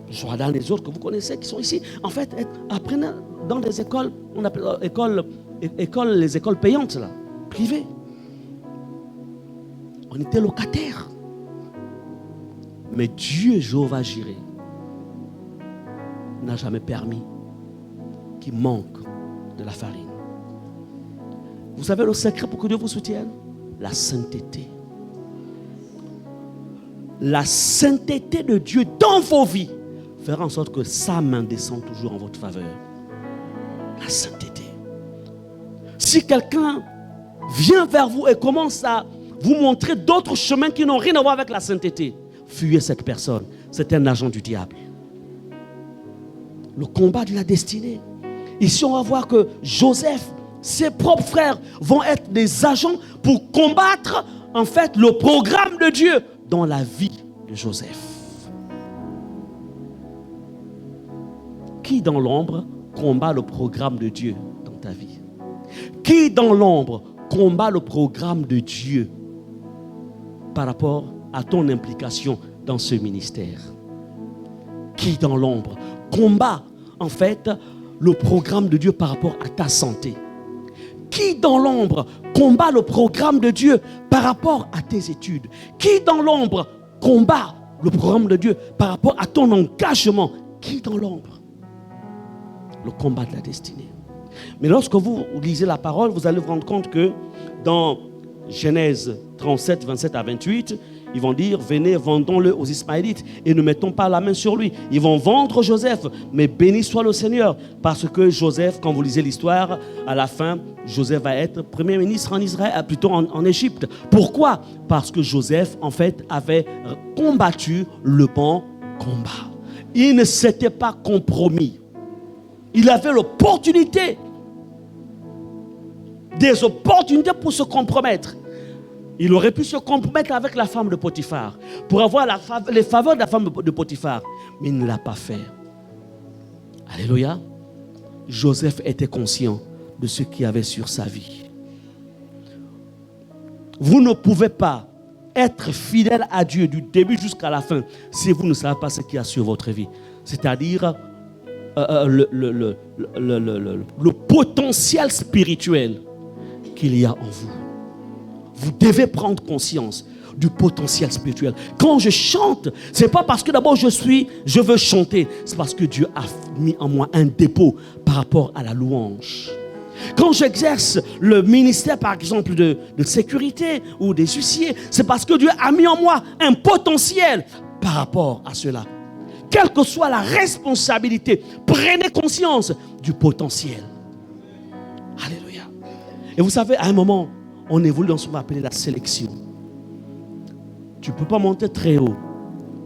Jordan, les autres que vous connaissez qui sont ici, en fait, apprenaient dans des écoles, on appelle les écoles payantes, là, privées. On était locataires. Mais Dieu, Jéhovah Jireh, n'a jamais permis qu'il manque de la farine. Vous savez le secret pour que Dieu vous soutienne? La sainteté. La sainteté de Dieu dans vos vies fera en sorte que sa main descende toujours en votre faveur. La sainteté. Si quelqu'un vient vers vous et commence à vous montrer d'autres chemins qui n'ont rien à voir avec la sainteté, fuyez cette personne. C'est un agent du diable. Le combat de la destinée. Ici, on va voir que Joseph, ses propres frères vont être des agents pour combattre en fait le programme de Dieu dans la vie de Joseph. Qui dans l'ombre combat le programme de Dieu dans ta vie? Qui dans l'ombre combat le programme de Dieu par rapport à ton implication dans ce ministère. Qui dans l'ombre combat en fait le programme de Dieu par rapport à ta santé. Qui dans l'ombre combat le programme de Dieu par rapport à tes études. Qui dans l'ombre combat le programme de Dieu par rapport à ton engagement. Qui dans l'ombre? Le combat de la destinée. Mais lorsque vous lisez la parole, vous allez vous rendre compte que dans Genèse 37, 27 à 28, ils vont dire, venez, vendons-le aux Ismaélites et ne mettons pas la main sur lui. Ils vont vendre Joseph, mais béni soit le Seigneur. Parce que Joseph, quand vous lisez l'histoire, à la fin, Joseph va être premier ministre en Israël, plutôt en Égypte. Pourquoi? Parce que Joseph, en fait, avait combattu le bon combat. Il ne s'était pas compromis. Il avait l'opportunité, des opportunités pour se compromettre. Il aurait pu se compromettre avec la femme de Potiphar pour avoir les faveurs de la femme de Potiphar. Mais il ne l'a pas fait. Alléluia. Joseph était conscient de ce qu'il y avait sur sa vie. Vous ne pouvez pas être fidèle à Dieu du début jusqu'à la fin si vous ne savez pas ce qu'il y a sur votre vie. C'est-à-dire le potentiel spirituel qu'il y a en vous. Vous devez prendre conscience du potentiel spirituel. Quand je chante, ce n'est pas parce que d'abord je veux chanter, c'est parce que Dieu a mis en moi un dépôt par rapport à la louange. Quand j'exerce le ministère, par exemple, de sécurité ou des huissiers, c'est parce que Dieu a mis en moi un potentiel par rapport à cela. Quelle que soit la responsabilité, prenez conscience du potentiel. Alléluia. Et vous savez, à un moment, on évolue dans ce qu'on va appeler la sélection. Tu ne peux pas monter très haut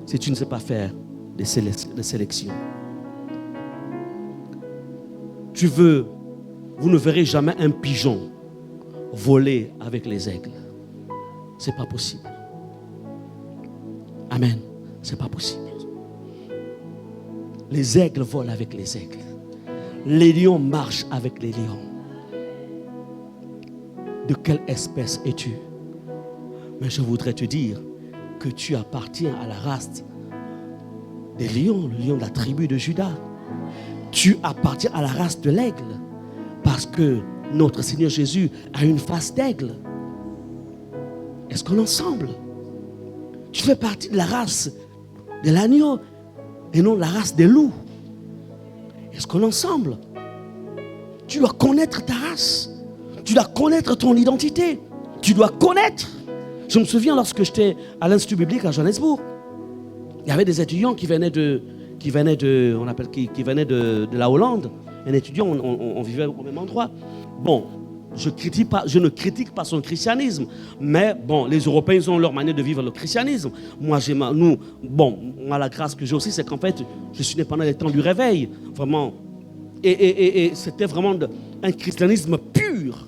si tu ne sais pas faire des sélections. Vous ne verrez jamais un pigeon voler avec les aigles. Ce n'est pas possible. Amen. Ce n'est pas possible. Les aigles volent avec les aigles. Les lions marchent avec les lions. De quelle espèce es-tu? Mais je voudrais te dire que tu appartiens à la race des lions, le lion de la tribu de Juda. Tu appartiens à la race de l'aigle parce que notre Seigneur Jésus a une face d'aigle. Est-ce qu'on est ensemble? Tu fais partie de la race de l'agneau et non la race des loups. Est-ce qu'on est ensemble? Tu dois connaître ta race. Tu dois connaître ton identité. Tu dois connaître. Je me souviens lorsque j'étais à l'Institut biblique à Johannesburg, il y avait des étudiants qui venaient de la Hollande. Un étudiant, on vivait au même endroit. Bon, je ne critique pas son christianisme, mais bon, les Européens ils ont leur manière de vivre le christianisme. Moi, la grâce que j'ai aussi, c'est qu'en fait, je suis né pendant les temps du réveil, vraiment. Et c'était vraiment un christianisme pur.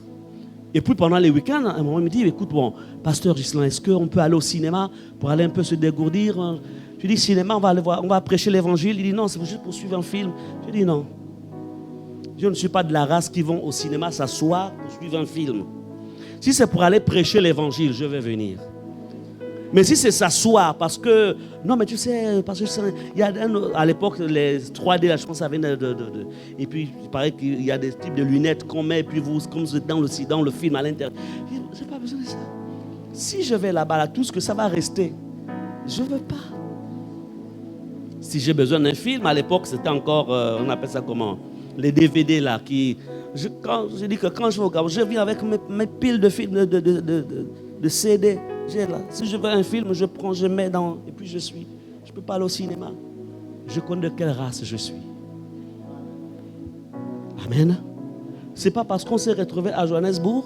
Et puis pendant les week-ends, à un moment, il me dit, écoute, bon, pasteur Ghislain, est-ce qu'on peut aller au cinéma pour aller un peu se dégourdir? Je dis, cinéma, on va aller voir, on va prêcher l'évangile. Il dit, non, c'est juste pour suivre un film. Je dis, non. Je ne suis pas de la race qui vont au cinéma s'asseoir pour suivre un film. Si c'est pour aller prêcher l'évangile, je vais venir. Mais si c'est s'asseoir parce que... Non, mais tu sais, parce que il y a à l'époque, les 3D, là, je pense, ça venait et puis, il paraît qu'il y a des types de lunettes qu'on met, et puis vous, comme vous êtes dans le film à l'intérieur. Je n'ai pas besoin de ça. Si je vais là-bas, là, tout ce que ça va rester, je ne veux pas. Si j'ai besoin d'un film, à l'époque, c'était encore, on appelle ça comment? Les DVD, là, je dis que quand je vais au Gabon, je viens avec mes piles de films, de CD. Là. Si je veux un film, je prends, je mets dans, et puis je suis. Je ne peux pas aller au cinéma. Je connais de quelle race je suis. Amen. Ce n'est pas parce qu'on s'est retrouvé à Johannesburg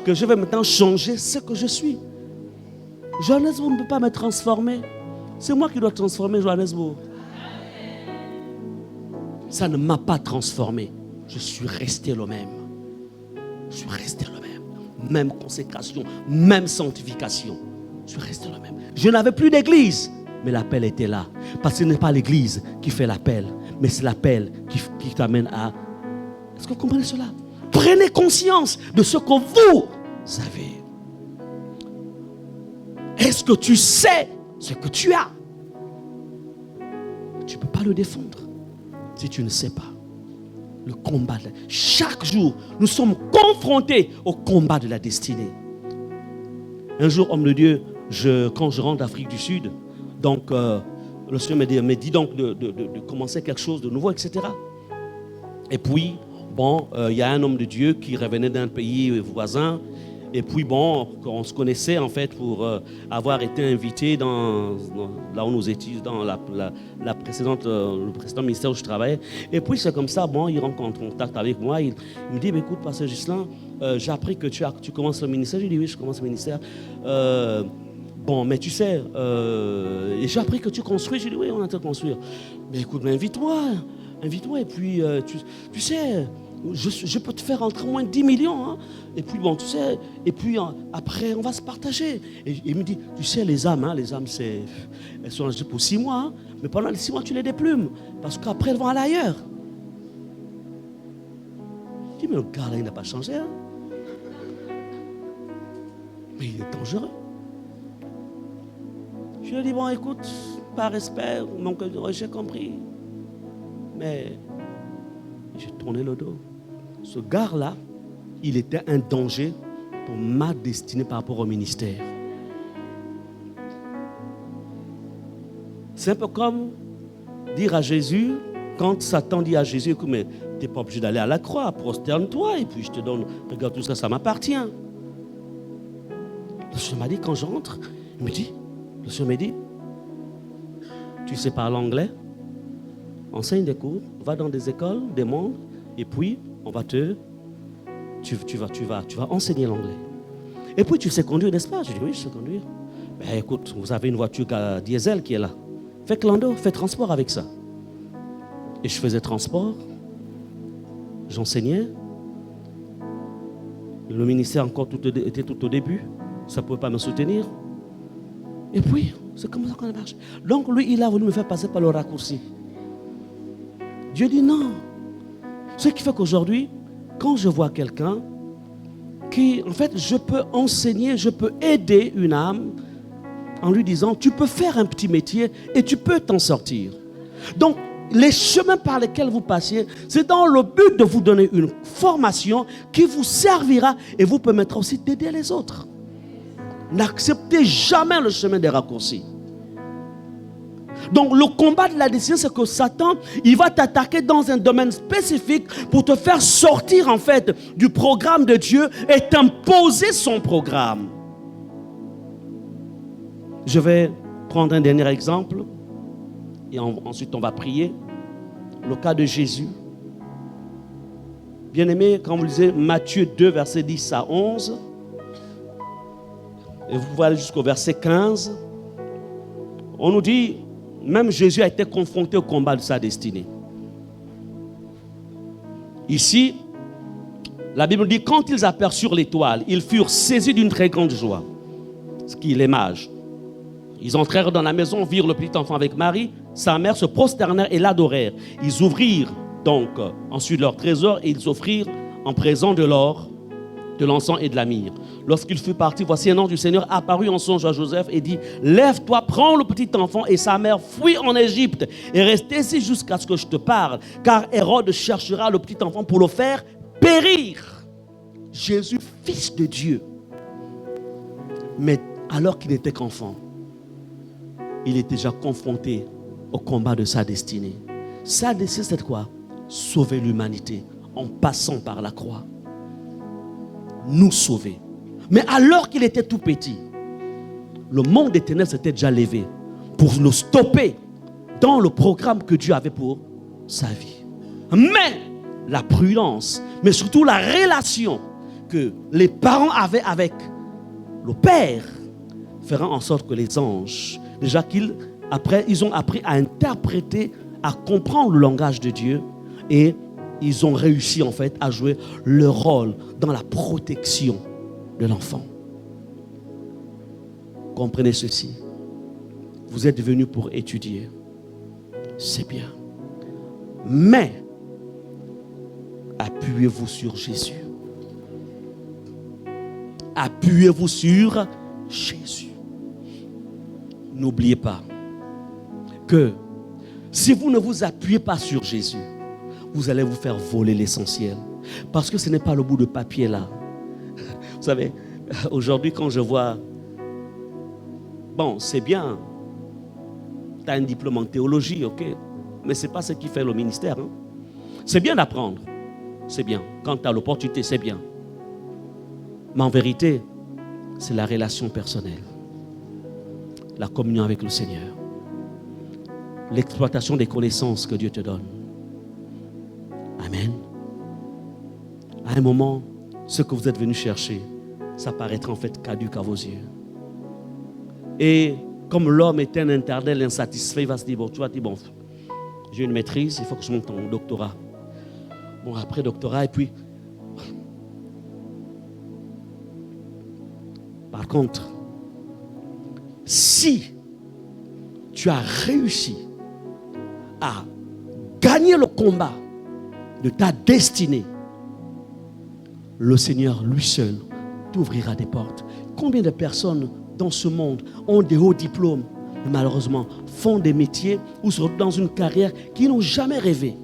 que je vais maintenant changer ce que je suis. Johannesburg ne peut pas me transformer. C'est moi qui dois transformer Johannesburg. Ça ne m'a pas transformé. Je suis resté le même. Je suis resté le même. Même consécration, même sanctification. Je suis resté le même. Je n'avais plus d'église, mais l'appel était là. Parce que ce n'est pas l'église qui fait l'appel, mais c'est l'appel qui t'amène à... Est-ce que vous comprenez cela? Prenez conscience de ce que vous savez. que tu sais ce que tu as, tu ne peux pas le défendre si tu ne sais pas. Le combat. Chaque jour, nous sommes confrontés au combat de la destinée. Un jour, homme de Dieu, quand je rentre d'Afrique du Sud, donc le Seigneur me dit donc de commencer quelque chose de nouveau, etc. Et puis, bon, il y a un homme de Dieu qui revenait d'un pays voisin. Et puis, bon, on se connaissait en fait pour avoir été invité là où nous étions, dans le précédent ministère où je travaillais. Et puis, c'est comme ça, bon, il rentre en contact avec moi. Il me dit, écoute, pasteur Ghislain, j'ai appris que tu commences le ministère. Je lui dis, oui, je commence le ministère. Bon, mais tu sais, j'ai appris que tu construis. Je lui dis, oui, on est en train de construire. Mais écoute, mais invite-moi. Et puis, tu sais... Je peux te faire entrer au moins 10 millions. Hein. Et puis, bon, tu sais, et puis après, on va se partager. Et il me dit, tu sais, les âmes, elles sont là pour 6 mois. Hein, mais pendant les 6 mois, tu les déplumes. Parce qu'après, elles vont aller ailleurs. Je dis, mais le gars là, il n'a pas changé. Hein. Mais il est dangereux. Je lui ai dit, bon, écoute, par respect, j'ai compris. Mais j'ai tourné le dos. Ce gars-là, il était un danger pour ma destinée par rapport au ministère. C'est un peu comme dire à Jésus, quand Satan dit à Jésus, écoute, mais tu n'es pas obligé d'aller à la croix, prosterne-toi et puis je te donne, regarde tout ça, ça m'appartient. Le Seigneur m'a dit, quand j'entre, le Seigneur m'a dit, tu sais parler anglais, enseigne des cours, va dans des écoles, des mondes, et puis tu vas enseigner l'anglais. Et puis tu sais conduire, n'est-ce pas? Je dis oui, je sais conduire. Ben écoute, vous avez une voiture diesel qui est là. Fais clando, fais transport avec ça. Et je faisais transport, j'enseignais. Le ministère encore était tout au début, ça ne pouvait pas me soutenir. Et puis, c'est comme ça qu'on a marché. Donc lui, il a voulu me faire passer par le raccourci. Dieu dit non. Ce qui fait qu'aujourd'hui, quand je vois quelqu'un qui, en fait, je peux enseigner, je peux aider une âme en lui disant, tu peux faire un petit métier et tu peux t'en sortir. Donc, les chemins par lesquels vous passiez, c'est dans le but de vous donner une formation qui vous servira et vous permettra aussi d'aider les autres. N'acceptez jamais le chemin des raccourcis. Donc le combat de la destinée, c'est que Satan, il va t'attaquer dans un domaine spécifique pour te faire sortir en fait du programme de Dieu et t'imposer son programme. Je vais prendre un dernier exemple et ensuite on va prier. Le cas de Jésus. Bien aimé, quand vous lisez Matthieu 2, verset 10 à 11, et vous pouvez aller jusqu'au verset 15, on nous dit, même Jésus a été confronté au combat de sa destinée. Ici, la Bible dit, quand ils aperçurent l'étoile, ils furent saisis d'une très grande joie. Ce qui est les mages. Ils entrèrent dans la maison, virent le petit enfant avec Marie, sa mère, se prosternèrent et l'adorèrent. Ils ouvrirent donc ensuite leur trésor et ils offrirent en présent de l'or, de l'encens et de la myrrhe. Lorsqu'il fut parti, voici un ange du Seigneur apparut en songe à Joseph et dit, lève-toi, prends le petit enfant et sa mère, fuis en Égypte et reste ici jusqu'à ce que je te parle, car Hérode cherchera le petit enfant pour le faire périr. Jésus, fils de Dieu, mais alors qu'il n'était qu'enfant, il est déjà confronté au combat de sa destinée. Sa destinée, c'est quoi? Sauver l'humanité en passant par la croix. Nous sauver. Mais alors qu'il était tout petit, le monde des ténèbres s'était déjà levé pour le stopper dans le programme que Dieu avait pour sa vie. Mais la prudence, mais surtout la relation que les parents avaient avec le Père fera en sorte que les anges, déjà ils ont appris à interpréter, à comprendre le langage de Dieu et ils ont réussi en fait à jouer leur rôle dans la protection de l'enfant. Comprenez ceci. Vous êtes venus pour étudier. C'est bien. Mais appuyez-vous sur Jésus. Appuyez-vous sur Jésus. n'oubliez pas que si vous ne vous appuyez pas sur Jésus, vous allez vous faire voler l'essentiel. Parce que ce n'est pas le bout de papier là. Vous savez, aujourd'hui quand je vois, bon, c'est bien, tu as un diplôme en théologie, ok, mais ce n'est pas ce qui fait le ministère. Hein. C'est bien d'apprendre, c'est bien. Quand tu as l'opportunité, c'est bien. Mais en vérité, c'est la relation personnelle, la communion avec le Seigneur, l'exploitation des connaissances que Dieu te donne. Amen. À un moment, ce que vous êtes venu chercher, ça paraîtra en fait caduc à vos yeux. Et comme l'homme est un interdit insatisfait, il va se dire, bon, tu vas dire, bon, j'ai une maîtrise, il faut que je monte mon doctorat. Bon, après doctorat, et puis... Par contre, si tu as réussi à gagner le combat de ta destinée, le Seigneur lui seul t'ouvrira des portes. Combien de personnes dans ce monde ont des hauts diplômes, mais malheureusement font des métiers ou sont dans une carrière qu'ils n'ont jamais rêvé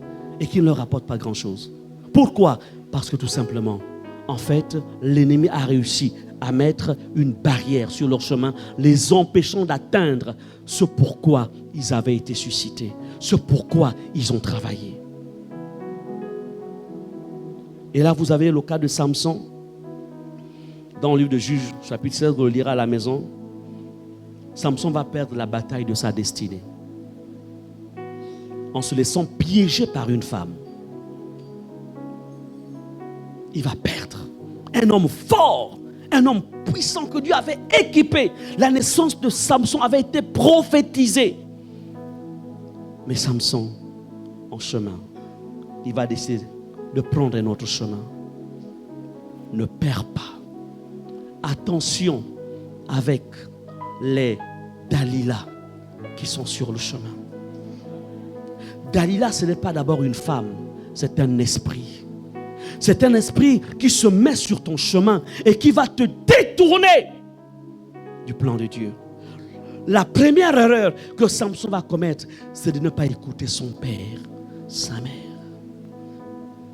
et qui ne leur apportent pas grand-chose. Pourquoi? Parce que tout simplement, en fait, l'ennemi a réussi à mettre une barrière sur leur chemin, les empêchant d'atteindre ce pourquoi ils avaient été suscités, ce pourquoi ils ont travaillé. Et là, vous avez le cas de Samson, dans le livre de Juges, chapitre 16, vous le lirez à la maison. Samson va perdre la bataille de sa destinée en se laissant piéger par une femme. Il va perdre un homme fort, un homme puissant que Dieu avait équipé. La naissance de Samson avait été prophétisée. Mais Samson, en chemin, il va décider de prendre un autre chemin. Ne perds pas. Attention avec les Dalila qui sont sur le chemin. Dalila, ce n'est pas d'abord une femme, c'est un esprit. C'est un esprit qui se met sur ton chemin et qui va te détourner du plan de Dieu. La première erreur que Samson va commettre, c'est de ne pas écouter son père, sa mère,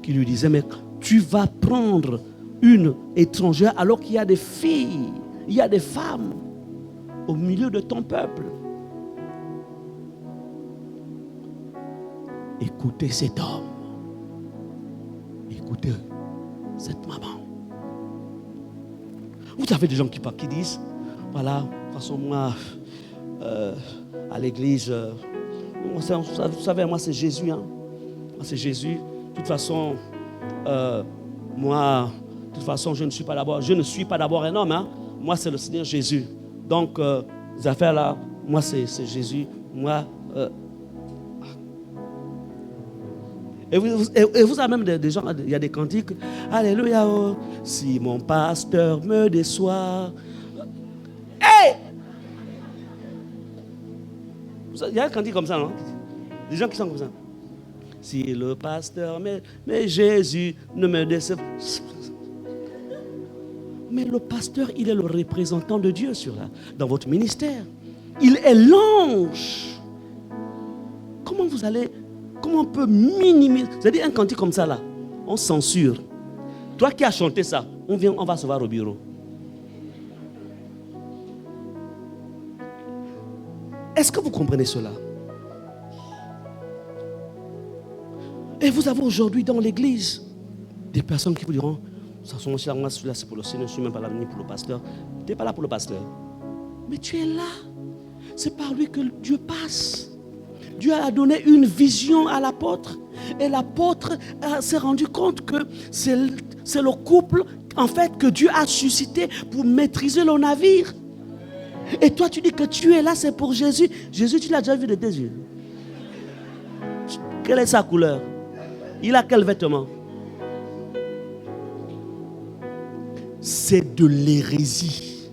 qui lui disait, mais tu vas prendre une étrangère alors qu'il y a des filles, il y a des femmes au milieu de ton peuple. Écoutez cet homme. Écoutez cette maman. Vous avez des gens qui disent, voilà, de toute façon moi, à l'église, vous savez, moi c'est Jésus. Hein. Moi c'est Jésus. De toute façon, moi, de toute façon, je ne suis pas d'abord un homme. Hein. Moi c'est le Seigneur Jésus. Donc, les affaires là, moi c'est Jésus. Moi... Et vous avez même des gens, il y a des cantiques. Alléluia, oh, si mon pasteur me déçoit. Hey! Il y a un cantique comme ça, non? Des gens qui sont comme ça. Si le pasteur, mais Jésus ne me déçoit. Mais le pasteur, il est le représentant de Dieu dans votre ministère. Il est l'ange. Comment on peut minimiser? C'est-à-dire un cantique comme ça là, on censure. Toi qui as chanté ça, on va se voir au bureau. Est-ce que vous comprenez cela? Et vous avez aujourd'hui dans l'église des personnes qui vous diront, ça sont aussi moi, celui-là c'est pour le Seigneur, je ne suis même pas là pour le pasteur. Tu n'es pas là pour le pasteur. Mais tu es là. C'est par lui que Dieu passe. Dieu a donné une vision à l'apôtre. Et l'apôtre s'est rendu compte que c'est le couple en fait que Dieu a suscité pour maîtriser le navire. Et toi tu dis que tu es là, c'est pour Jésus. Jésus, tu l'as déjà vu de tes yeux. Quelle est sa couleur? Il a quel vêtement? C'est de l'hérésie.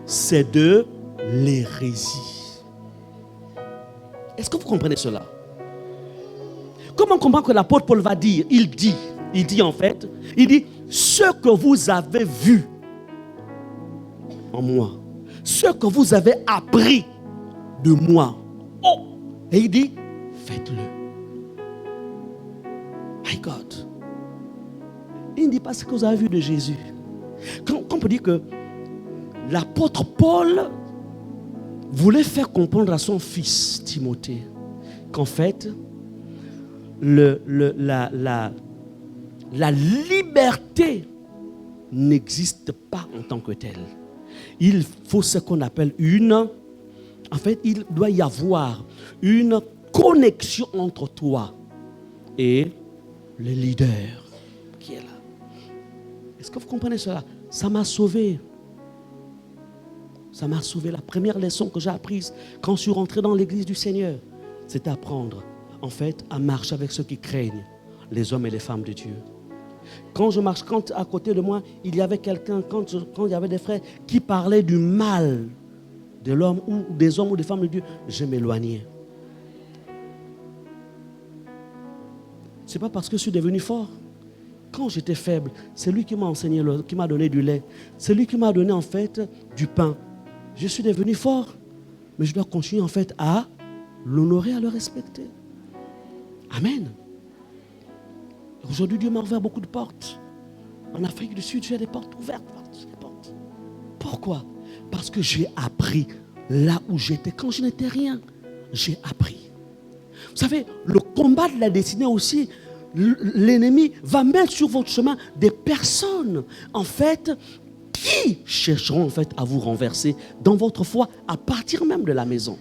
C'est de l'hérésie. Est-ce que vous comprenez cela? Comment comprendre que l'apôtre Paul va dire? Il dit en fait, ce que vous avez vu en moi, ce que vous avez appris de moi. Oh! Et il dit, faites-le. My God. Il ne dit pas ce que vous avez vu de Jésus. Quand on peut dire que l'apôtre Paul voulait faire comprendre à son fils Timothée qu'en fait, la liberté n'existe pas en tant que telle. Il faut ce qu'on appelle en fait, il doit y avoir une connexion entre toi et le leader qui est là. Est-ce que vous comprenez cela? Ça m'a sauvé. Ça m'a sauvé. La première leçon que j'ai apprise quand je suis rentré dans l'église du Seigneur, c'est apprendre, en fait, à marcher avec ceux qui craignent les hommes et les femmes de Dieu. Quand je marche, quand à côté de moi, il y avait quelqu'un, quand il y avait des frères qui parlaient du mal de l'homme ou des hommes ou des femmes de Dieu, je m'éloignais. Ce n'est pas parce que je suis devenu fort. Quand j'étais faible, c'est lui qui m'a enseigné, qui m'a donné du lait. C'est lui qui m'a donné en fait du pain. Je suis devenu fort, mais je dois continuer en fait à l'honorer, à le respecter. Amen. Aujourd'hui, Dieu m'a ouvert beaucoup de portes. En Afrique du Sud, j'ai des portes ouvertes. Pourquoi? Parce que j'ai appris là où j'étais. Quand je n'étais rien, j'ai appris. Vous savez, le combat de la destinée aussi, l'ennemi va mettre sur votre chemin des personnes, en fait, qui chercheront en fait à vous renverser dans votre foi à partir même de la maison.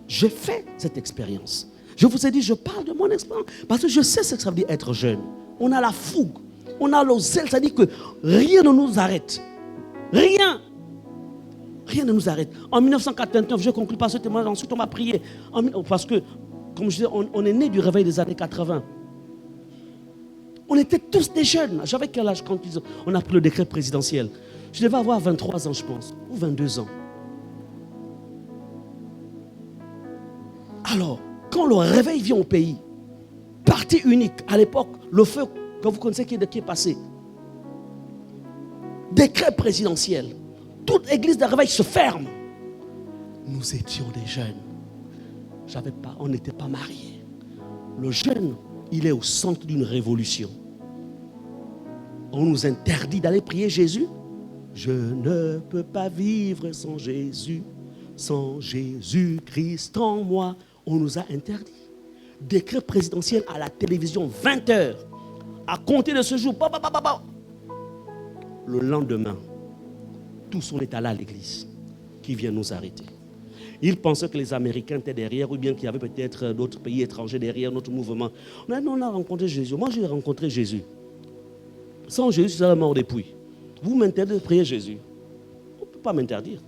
J'ai fait cette expérience. Je vous ai dit, je parle de mon expérience parce que je sais ce que ça veut dire être jeune. On a la fougue, on a le zèle, ça dit que rien ne nous arrête. Rien. Rien ne nous arrête. En 1989, je conclue par ce témoignage, ensuite on m'a prié. Parce que, comme je disais, on est né du réveil des années 80. On était tous des jeunes. J'avais quel âge quand on a pris le décret présidentiel? Je devais avoir 23 ans, je pense, ou 22 ans. Alors, quand le réveil vient au pays, parti unique, à l'époque, le feu que vous connaissez qui est passé, décret présidentiel, toute église de réveil se ferme. Nous étions des jeunes. On n'était pas mariés. Le jeune, il est au centre d'une révolution. On nous interdit d'aller prier Jésus. Je ne peux pas vivre sans Jésus, sans Jésus-Christ en moi. On nous a interdit. Décret présidentiel à la télévision, 20h. À compter de ce jour, le lendemain, tous on est allés à l'église qui vient nous arrêter. Ils pensaient que les Américains étaient derrière ou bien qu'il y avait peut-être d'autres pays étrangers derrière notre mouvement. On a rencontré Jésus. Moi, j'ai rencontré Jésus. Sans Jésus, c'est la mort dépouille. Vous m'interdisez de prier Jésus. On ne peut pas m'interdire.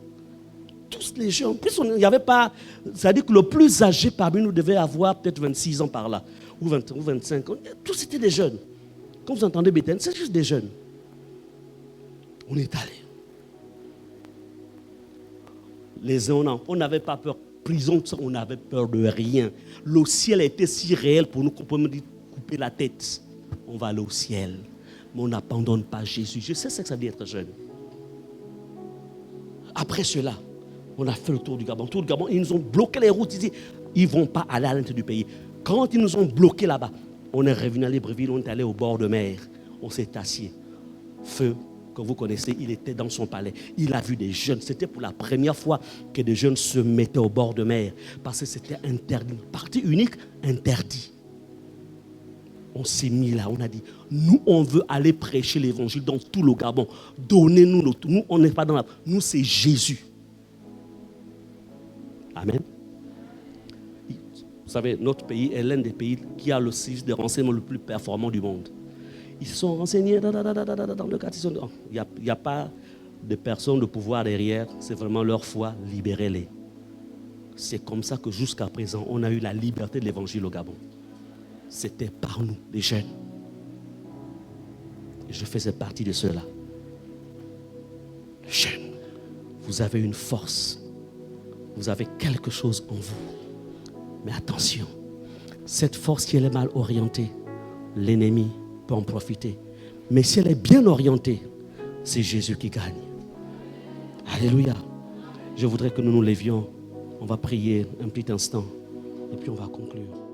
Tous les gens, en plus, il n'y avait pas... C'est-à-dire que le plus âgé parmi nous devait avoir peut-être 26 ans par là, ou 20 ou 25 ans. Tous étaient des jeunes. Quand vous entendez Bethany, c'est juste des jeunes. On est allés. On n'avait pas peur. Prison, on n'avait peur de rien. Le ciel était si réel pour nous qu'on peut me dire couper la tête. On va aller au ciel. Mais on n'abandonne pas Jésus. Je sais ce que ça veut dire être jeune. Après cela, on a fait le tour du Gabon. Ils nous ont bloqué les routes. Ils disaient, ils ne vont pas aller à l'intérieur du pays. Quand ils nous ont bloqués là-bas, on est revenu à Libreville, on est allé au bord de mer. On s'est assis. Feu, que vous connaissez, il était dans son palais. Il a vu des jeunes. C'était pour la première fois que des jeunes se mettaient au bord de mer. Parce que c'était interdit. Parti unique, interdit. On s'est mis là, on a dit, nous on veut aller prêcher l'évangile dans tout le Gabon. Donnez-nous notre... Nous, on n'est pas dans la... Nous, c'est Jésus. Amen. Vous savez, notre pays est l'un des pays qui a le service de renseignement le plus performant du monde. Ils se sont renseignés dans le quartier. Il n'y a pas de personnes de pouvoir derrière. C'est vraiment leur foi. Libérez-les. C'est comme ça que jusqu'à présent, on a eu la liberté de l'évangile au Gabon. C'était par nous, les jeunes. Et je faisais partie de ceux-là. Les jeunes, vous avez une force. Vous avez quelque chose en vous. Mais attention, cette force, si elle est mal orientée, l'ennemi peut en profiter. Mais si elle est bien orientée, c'est Jésus qui gagne. Alléluia. Je voudrais que nous nous levions On va prier un petit instant et puis on va conclure.